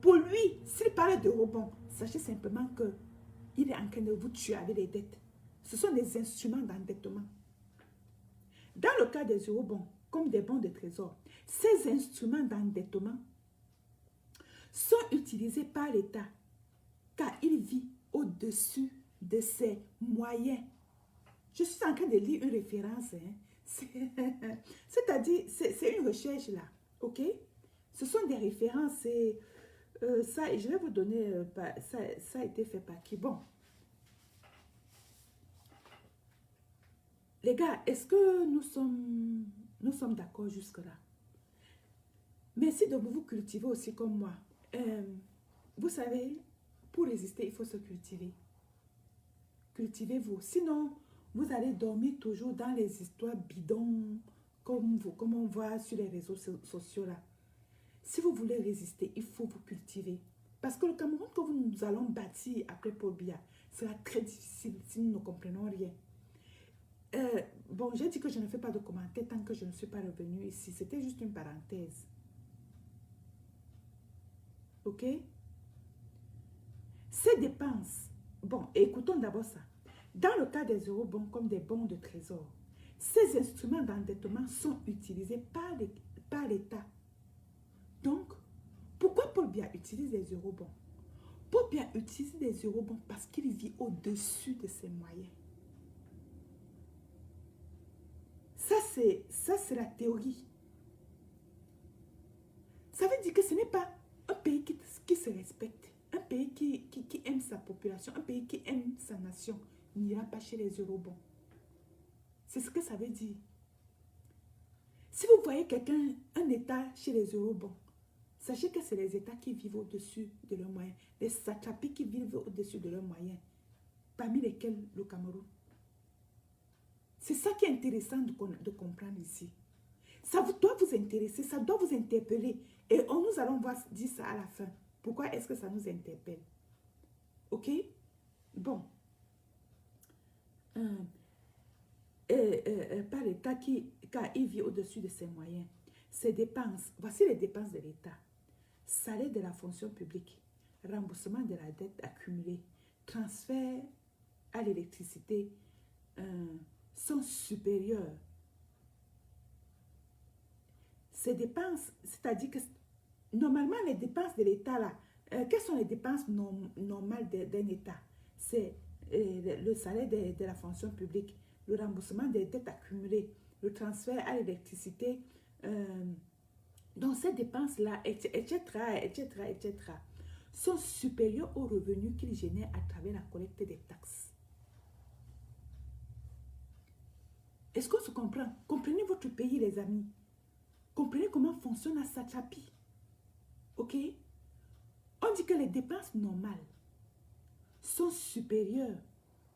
pour lui, s'il parle d'eurobonds, sachez simplement qu'il est en train de vous tuer avec les dettes. Ce sont des instruments d'endettement. Dans le cas des eurobonds, comme des bons de trésor, ces instruments d'endettement sont utilisés par l'État car il vit au-dessus de ses moyens. Je suis en train de lire une référence. C'est-à-dire, c'est une recherche là. Ok? Ce sont des références et ça, je vais vous donner, ça a été fait par qui? Bon. Les gars, est-ce que nous sommes d'accord jusque-là? Merci de vous cultiver aussi comme moi. Vous savez, pour résister, il faut se cultiver. Cultivez-vous. Sinon, vous allez dormir toujours dans les histoires bidons comme on voit sur les réseaux sociaux là. Si vous voulez résister, il faut vous cultiver. Parce que le Cameroun que nous allons bâtir après Paul Biya sera très difficile si nous ne comprenons rien. Bon, j'ai dit que je ne fais pas de commentaires tant que je ne suis pas revenue ici. C'était juste une parenthèse. Ok? Ces dépenses, bon, écoutons d'abord ça. Dans le cas des eurobonds comme des bons de trésor, ces instruments d'endettement sont utilisés par l'État. Donc, pourquoi Paul Biya utilise les eurobonds? Paul Biya utilise les eurobonds parce qu'il vit au-dessus de ses moyens. Ça, c'est la théorie. Ça veut dire que ce n'est pas un pays qui se respecte, un pays qui aime sa population, un pays qui aime sa nation, n'ira pas chez les eurobonds. C'est ce que ça veut dire. Si vous voyez quelqu'un, un État chez les eurobonds, sachez que c'est les États qui vivent au-dessus de leurs moyens, les satrapies qui vivent au-dessus de leurs moyens, parmi lesquels le Cameroun. C'est ça qui est intéressant de comprendre ici. Ça doit vous intéresser, ça doit vous interpeller. Et nous allons dire ça à la fin. Pourquoi est-ce que ça nous interpelle? Ok? Bon. Par l'État car il vit au-dessus de ses moyens. Ses dépenses, voici les dépenses de l'État. Salaire de la fonction publique, remboursement de la dette accumulée, transfert à l'électricité sont supérieurs. Ces dépenses, c'est-à-dire que normalement les dépenses de l'État là, quelles sont les dépenses normales d'un État? C'est le salaire de la fonction publique, le remboursement des dettes accumulées, le transfert à l'électricité. Donc ces dépenses-là, etc., sont supérieures aux revenus qu'ils génèrent à travers la collecte des taxes. Est-ce qu'on se comprend? Comprenez votre pays, les amis. Comprenez comment fonctionne la satrapie. Ok? On dit que les dépenses normales sont supérieures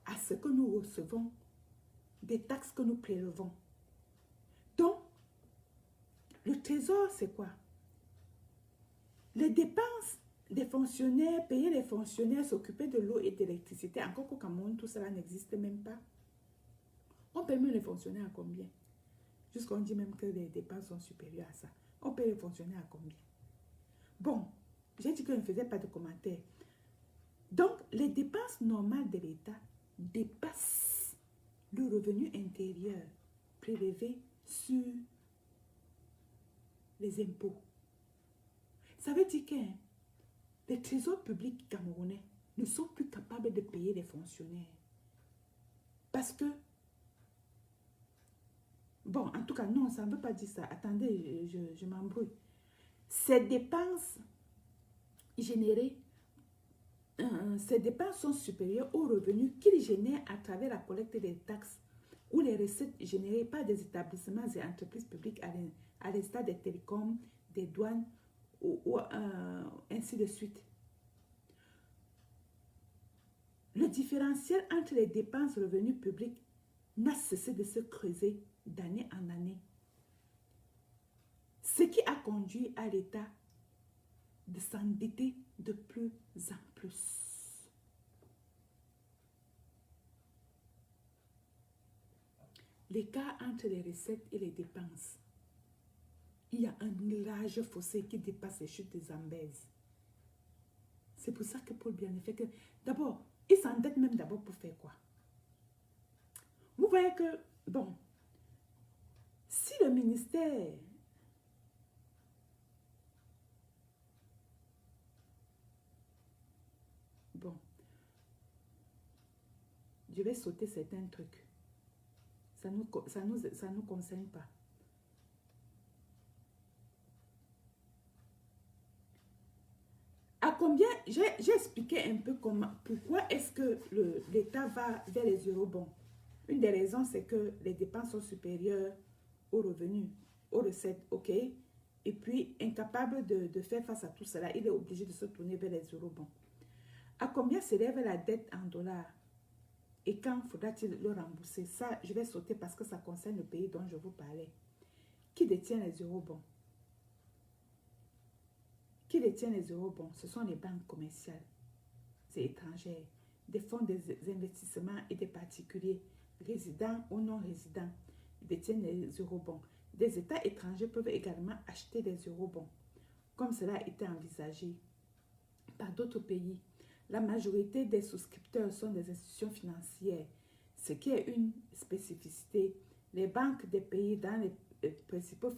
à ce que nous recevons des taxes que nous prélevons. Donc, le trésor, c'est quoi? Les dépenses des fonctionnaires, payer les fonctionnaires, s'occuper de l'eau et de l'électricité, encore qu'au Cameroun, tout cela n'existe même pas. On paye même les fonctionnaires à combien? Jusqu'on dit même que les dépenses sont supérieures à ça. On paye les fonctionnaires à combien? Bon, j'ai dit que je ne faisais pas de commentaires. Donc, les dépenses normales de l'État dépassent le revenu intérieur prélevé sur les impôts. Ça veut dire que les trésors publics camerounais ne sont plus capables de payer les fonctionnaires. Parce que, bon, en tout cas, non, ça ne veut pas dire ça. Attendez, je m'embrouille. Ces dépenses générées, ces dépenses sont supérieures aux revenus qu'ils génèrent à travers la collecte des taxes ou les recettes générées par des établissements et entreprises publiques à l'instar des télécoms, des douanes, ou ainsi de suite. Le différentiel entre les dépenses et revenus publics n'a cessé de se creuser d'année en année. Ce qui a conduit à l'État de s'endetter de plus en plus. L'écart entre les recettes et les dépenses. Il y a un large fossé qui dépasse les chutes des Zambèzes. C'est pour ça que Paul Biya ne fait que... D'abord, il s'endette même d'abord pour faire quoi? Vous voyez que, bon, si le ministère... Bon, je vais sauter certains trucs. Ça nous concerne pas. À combien, j'ai expliqué un peu pourquoi est-ce que l'État va vers les eurobonds. Une des raisons, c'est que les dépenses sont supérieures aux revenus, aux recettes, ok? Et puis, incapable de faire face à tout cela, il est obligé de se tourner vers les eurobonds. À combien s'élève la dette en dollars? Et quand faudra-t-il le rembourser? Ça, je vais sauter parce que ça concerne le pays dont je vous parlais. Qui détient les eurobonds? Qui détient les eurobonds? Ce sont les banques commerciales et étrangères, des fonds d'investissement et des particuliers, résidents ou non résidents, détiennent les eurobonds. Des États étrangers peuvent également acheter des eurobonds, comme cela a été envisagé par d'autres pays. La majorité des souscripteurs sont des institutions financières, ce qui est une spécificité. Les banques des pays dans les principaux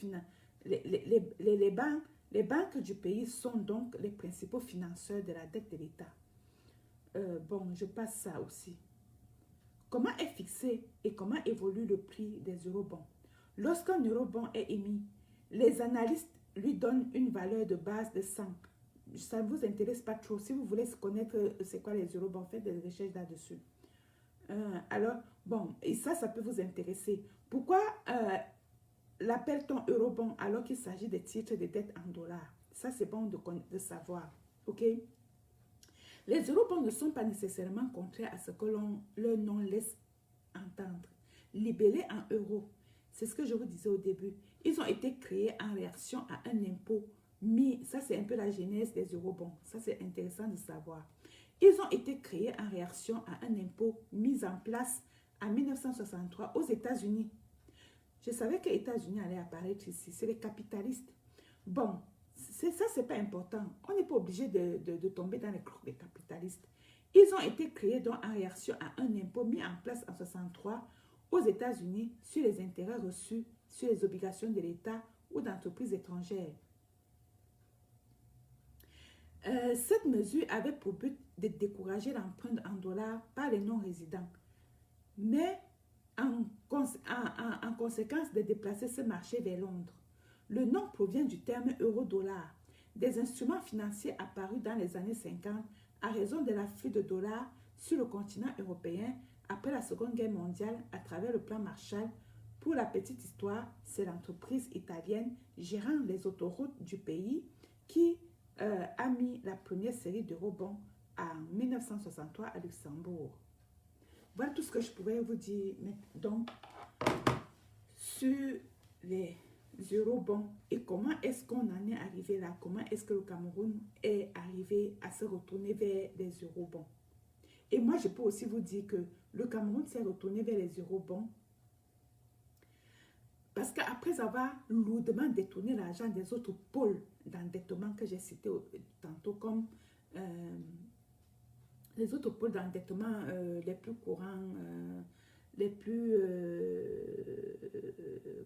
les banques du pays sont donc les principaux financeurs de la dette de l'État. Bon, je passe ça aussi. Comment est fixé et comment évolue le prix des eurobonds? Lorsqu'un eurobond est émis, les analystes lui donnent une valeur de base de 100. Ça ne vous intéresse pas trop. Si vous voulez connaître c'est quoi les eurobonds, faites des recherches là-dessus. Alors, bon, et ça peut vous intéresser. Pourquoi l'appelle-t-on eurobond alors qu'il s'agit de titres de dette en dollars? Ça, c'est bon de savoir. OK? Les eurobonds ne sont pas nécessairement contraires à ce que leur nom laisse entendre. Libellés en euros, c'est ce que je vous disais au début. Ils ont été créés en réaction à un impôt mis. Ça, c'est un peu la genèse des eurobonds. Ça, c'est intéressant de savoir. Ils ont été créés en réaction à un impôt mis en place en 1963 aux États-Unis. Je savais que les États-Unis allaient apparaître ici. C'est les capitalistes. Bon, ça, c'est pas important. On n'est pas obligé de tomber dans les clous des capitalistes. Ils ont été créés donc en réaction à un impôt mis en place en 1963 aux États-Unis sur les intérêts reçus sur les obligations de l'État ou d'entreprises étrangères. Cette mesure avait pour but de décourager l'emprunt en dollars par les non-résidents, mais en conséquence de déplacer ce marché vers Londres. Le nom provient du terme euro-dollar, des instruments financiers apparus dans les années 50 à raison de l'afflux de dollars sur le continent européen après la Seconde Guerre mondiale à travers le plan Marshall. Pour la petite histoire, c'est l'entreprise italienne gérant les autoroutes du pays qui a mis la première série d'eurobonds en 1963 à Luxembourg. Voilà tout ce que je pourrais vous dire donc sur les eurobonds et comment est-ce qu'on en est arrivé là, comment est-ce que le Cameroun est arrivé à se retourner vers les eurobonds. Et moi, je peux aussi vous dire que le Cameroun s'est retourné vers les eurobonds parce qu'après avoir lourdement détourné l'argent des autres pôles d'endettement que j'ai cités tantôt comme les autres pôles d'endettement les plus courants, les plus,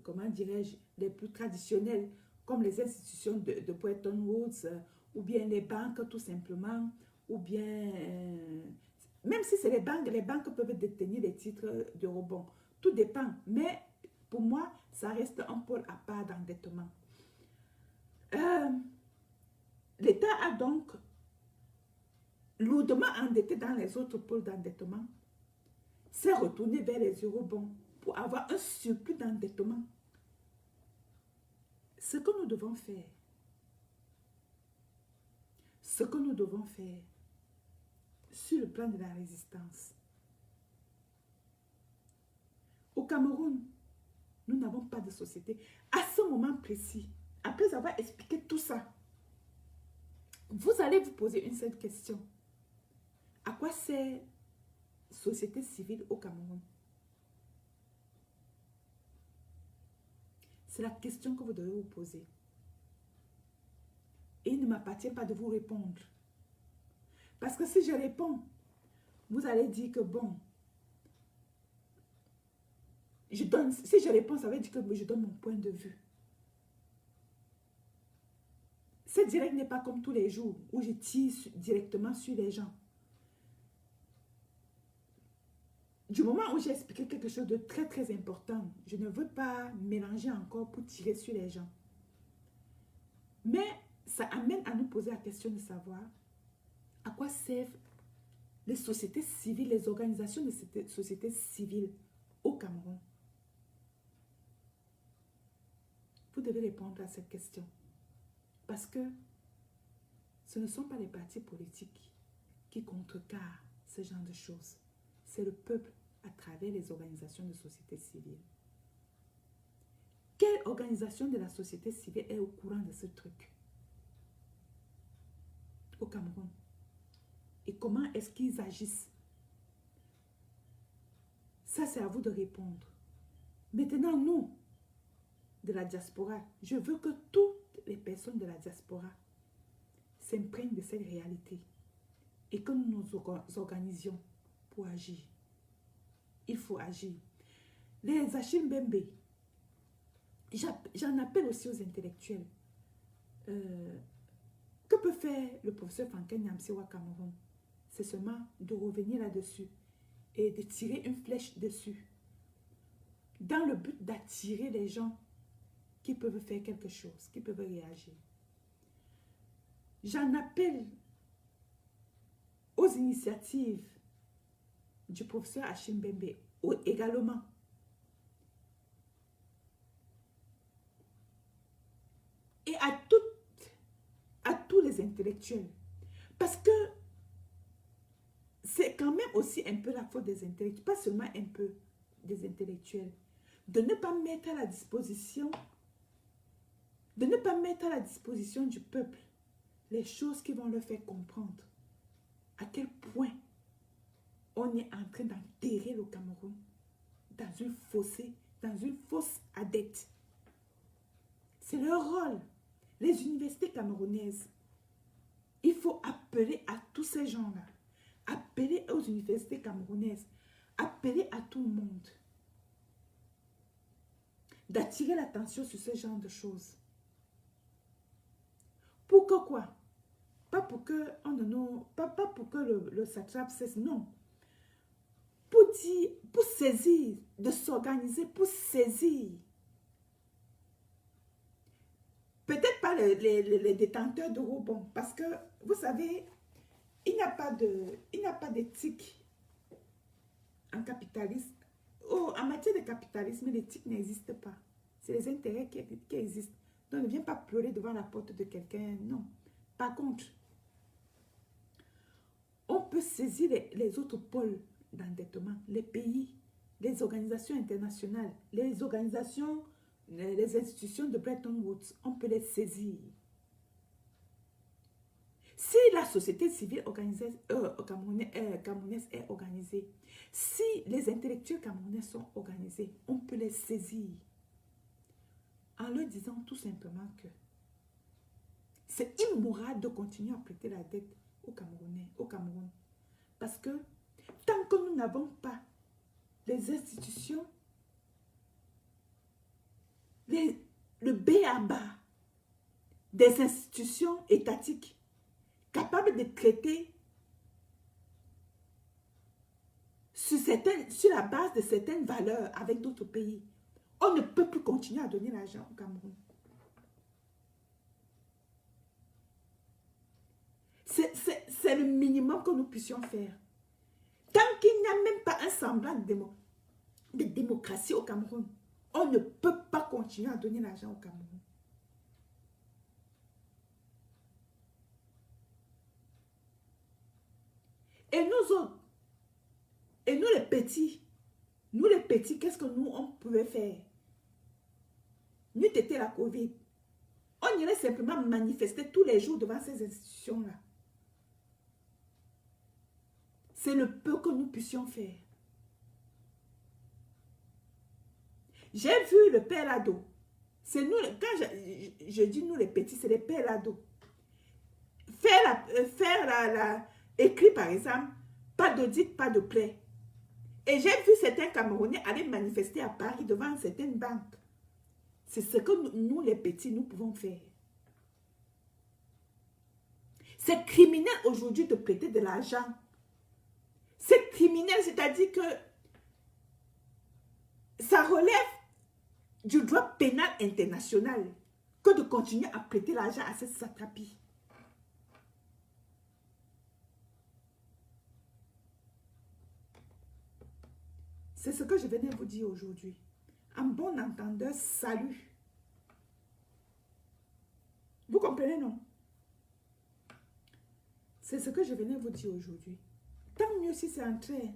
comment dirais-je, les plus traditionnels, comme les institutions de Bretton Woods, ou bien les banques tout simplement, ou bien, même si c'est les banques peuvent détenir des titres d'eurobonds. Tout dépend, mais pour moi, ça reste un pôle à part d'endettement. L'État a donc lourdement endetté dans les autres pôles d'endettement, s'est retourné vers les eurobonds pour avoir un surplus d'endettement. Ce que nous devons faire, sur le plan de la résistance. Au Cameroun, nous n'avons pas de société. À ce moment précis, après avoir expliqué tout ça, vous allez vous poser une seule question. À quoi sert société civile au Cameroun? C'est la question que vous devez vous poser. Et il ne m'appartient pas de vous répondre. Parce que si je réponds, vous allez dire que bon, si je réponds, ça veut dire que je donne mon point de vue. Ce direct n'est pas comme tous les jours où je tire directement sur les gens. Du moment où j'ai expliqué quelque chose de très très important, je ne veux pas mélanger encore pour tirer sur les gens. Mais ça amène à nous poser la question de savoir à quoi servent les sociétés civiles, les organisations de sociétés civiles au Cameroun? Vous devez répondre à cette question. Parce que ce ne sont pas les partis politiques qui contrecarrent ce genre de choses. C'est le peuple à travers les organisations de société civile. Quelle organisation de la société civile est au courant de ce truc au Cameroun? Et comment est-ce qu'ils agissent? Ça, c'est à vous de répondre. Maintenant, nous, de la diaspora, je veux que toutes les personnes de la diaspora s'imprègnent de cette réalité et que nous nous organisions pour agir. Il faut agir. Les Achille Mbembe, j'en appelle aussi aux intellectuels. Que peut faire le professeur Franken Nyamsewa Cameroun? C'est seulement de revenir là-dessus et de tirer une flèche dessus dans le but d'attirer les gens qui peuvent faire quelque chose, qui peuvent réagir. J'en appelle aux initiatives du professeur Achille Mbembe également. Et à tous les intellectuels. Parce que c'est quand même aussi un peu la faute des intellectuels, pas seulement un peu des intellectuels, de ne pas mettre à la disposition, du peuple les choses qui vont leur faire comprendre à quel point on est en train d'enterrer le Cameroun dans une fosse à dette. C'est leur rôle. Les universités camerounaises, il faut appeler à tous ces gens-là, appeler aux universités camerounaises, appeler à tout le monde, d'attirer l'attention sur ce genre de choses. Pour que quoi? Pas pour que, pas pour que le satrape cesse, non. Pour saisir, de s'organiser, pour saisir. Peut-être pas les détenteurs de rebond, parce que, vous savez, il n'y a pas d'éthique en capitalisme. En matière de capitalisme, l'éthique n'existe pas. C'est les intérêts qui existent. Donc, ne viens pas pleurer devant la porte de quelqu'un, non. Par contre, on peut saisir les autres pôles d'endettement, les pays, les organisations internationales, les institutions de Bretton Woods, on peut les saisir. Si la société civile camerounaise est organisée, si les intellectuels camerounais sont organisés, on peut les saisir en leur disant tout simplement que c'est immoral de continuer à prêter la dette aux Camerounais, au Cameroun. Parce que tant que nous n'avons pas les institutions, le B.A.B.A. des institutions étatiques capables de traiter sur la base de certaines valeurs avec d'autres pays, on ne peut plus continuer à donner l'argent au Cameroun. C'est le minimum que nous puissions faire. Tant qu'il n'y a même pas un semblant de démocratie au Cameroun, on ne peut pas continuer à donner l'argent au Cameroun. Et nous autres, et nous les petits, qu'est-ce que nous, on pouvait faire? Nous, c'était la Covid. On irait simplement manifester tous les jours devant ces institutions-là. C'est le peu que nous puissions faire. J'ai vu le père Lado. C'est nous, quand je dis nous les petits, c'est les pères Lado. Écrit par exemple, pas d'audit, pas de plaie. Et j'ai vu certains Camerounais aller manifester à Paris devant certaines banques. C'est ce que nous les petits, nous pouvons faire. C'est criminel aujourd'hui de prêter de l'argent. C'est criminel, c'est-à-dire que ça relève du droit pénal international que de continuer à prêter l'argent à cette satrapie. C'est ce que je venais vous dire aujourd'hui. En bon entendeur, salut. Vous comprenez, non? C'est ce que je venais vous dire aujourd'hui. Tant mieux si c'est en train.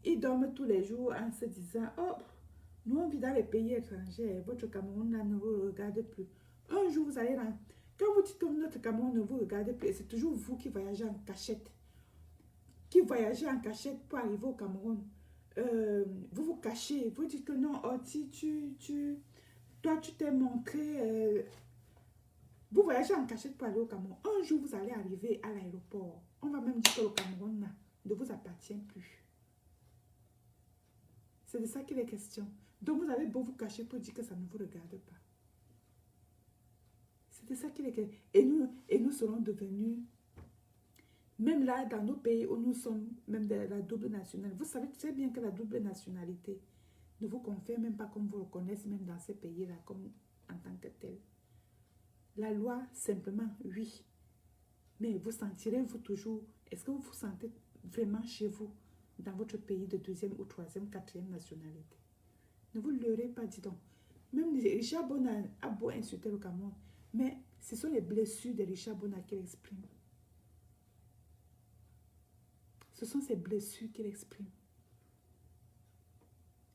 Ils dorment tous les jours en se disant, oh, nous on vit dans les pays étrangers, votre Cameroun ne vous regarde plus. Un jour, vous allez rentrer. Quand vous dites que notre Cameroun ne vous regarde plus, c'est toujours vous qui voyagez en cachette. Qui voyagez en cachette pour arriver au Cameroun. Vous vous cachez, vous dites que non, oh, toi tu t'es montré, vous voyagez en cachette pour aller au Cameroun. Un jour, vous allez arriver à l'aéroport. On va même dire que le Cameroun ne vous appartient plus. C'est de ça qu'il est question. Donc, vous avez beau vous cacher pour dire que ça ne vous regarde pas. C'est de ça qu'il est question. Et nous serons devenus, même là, dans nos pays où nous sommes, même de la double nationalité. Vous savez très bien que la double nationalité ne vous confère même pas comme vous reconnaissez même dans ces pays-là, comme en tant que tel. La loi, simplement, oui. Mais vous sentirez-vous toujours, est-ce que vous vous sentez vraiment chez vous, dans votre pays de deuxième ou troisième, quatrième nationalité? Ne vous leurrez pas, dis donc. Même Richard Bona a beau insulter le Cameroun, mais ce sont les blessures de Richard Bona qu'il exprime. Ce sont ces blessures qu'il exprime.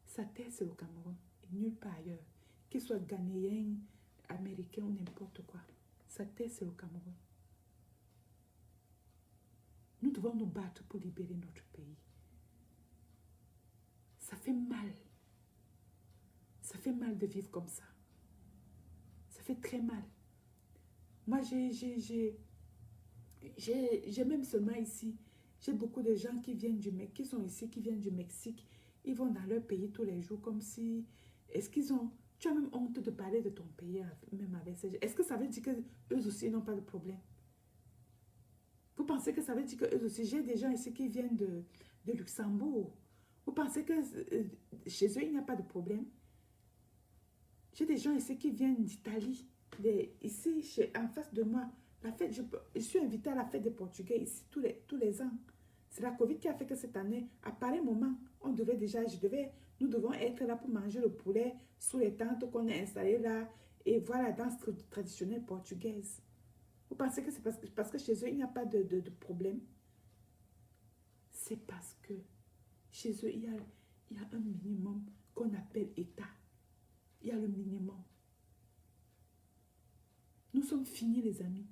Sa terre, c'est le Cameroun, et nulle part ailleurs. Qu'il soit ghanéen, américain ou n'importe quoi. Sa terre, c'est le Cameroun. Nous devons nous battre pour libérer notre pays. Ça fait mal. Ça fait mal de vivre comme ça. Ça fait très mal. Moi, j'ai même seulement ici, j'ai beaucoup de gens qui viennent qui sont ici, qui viennent du Mexique. Ils vont dans leur pays tous les jours comme si... Est-ce qu'ils ont... Tu as même honte de parler de ton pays même avec ces gens. Est-ce que ça veut dire qu'eux aussi n'ont pas de problème? Vous pensez que ça veut dire qu'eux aussi... J'ai des gens ici qui viennent de Luxembourg. Vous pensez que chez eux, il n'y a pas de problème? J'ai des gens ici qui viennent d'Italie. Ici, en face de moi, la fête, je suis invitée à la fête des Portugais ici tous les ans. C'est la Covid qui a fait que cette année, à pareil moment, nous devons être là pour manger le poulet sous les tentes qu'on a installées là et voir la danse traditionnelle portugaise. Vous pensez que c'est parce que chez eux, il n'y a pas de problème? C'est parce que chez eux, il y a un minimum qu'on appelle État. Il y a le minimum. Nous sommes finis, les amis.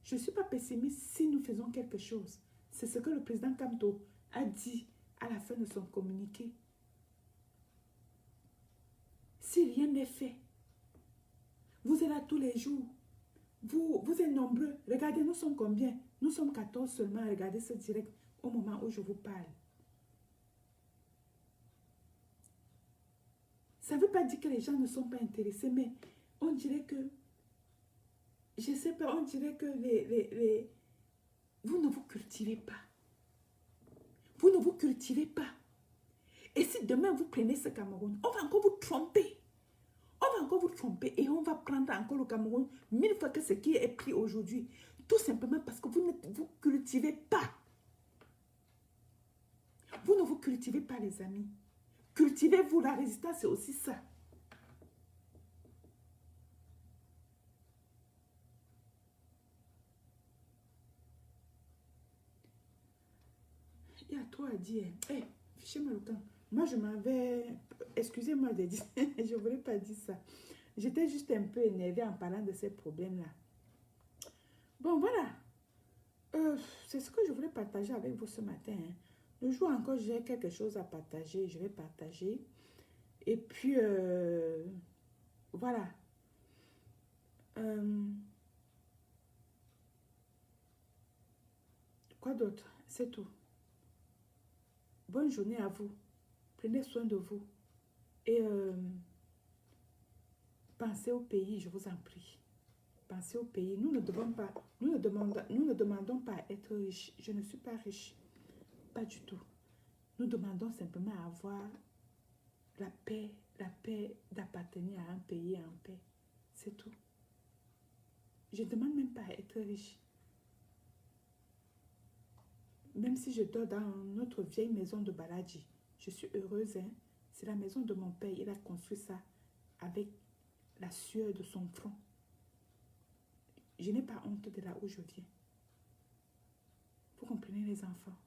Je ne suis pas pessimiste si nous faisons quelque chose. C'est ce que le président Kamto a dit à la fin de son communiqué. Si rien n'est fait, vous êtes là tous les jours. Vous êtes nombreux. Regardez, nous sommes combien? Nous sommes 14 seulement à regarder ce direct au moment où je vous parle. Ça ne veut pas dire que les gens ne sont pas intéressés, mais on dirait que, je ne sais pas, on dirait que vous ne vous cultivez pas. Vous ne vous cultivez pas. Et si demain vous prenez ce Cameroun, on va encore vous tromper. On va encore vous tromper et on va prendre encore le Cameroun 1000 fois que ce qui est pris aujourd'hui. Tout simplement parce que vous ne vous cultivez pas. Vous ne vous cultivez pas, les amis. Cultivez-vous, la résistance, c'est aussi ça. Il y a trop à dire. Hé, fichez-moi le temps. Moi, je m'avais... Excusez-moi de dire, je ne voulais pas dire ça. J'étais juste un peu énervée en parlant de ces problèmes-là. Bon, voilà. C'est ce que je voulais partager avec vous ce matin. Le jour encore, j'ai quelque chose à partager. Je vais partager. Et puis, voilà. Quoi d'autre? C'est tout. Bonne journée à vous. Prenez soin de vous. Et pensez au pays, je vous en prie. Pensez au pays. Nous ne demandons pas à être riches. Je ne suis pas riche. Pas du tout. Nous demandons simplement à avoir la paix d'appartenir à un pays en paix. C'est tout. Je ne demande même pas à être riche. Même si je dors dans notre vieille maison de Baladji, je suis heureuse. Hein? C'est la maison de mon père. Il a construit ça avec la sueur de son front. Je n'ai pas honte de là où je viens. Vous comprenez les enfants?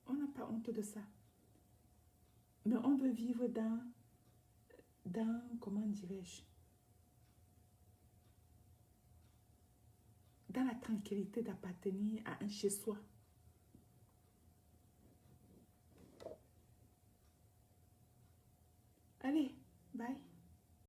On n'a pas honte de ça. Mais on veut vivre comment dirais-je, dans la tranquillité d'appartenir à un chez-soi. Allez,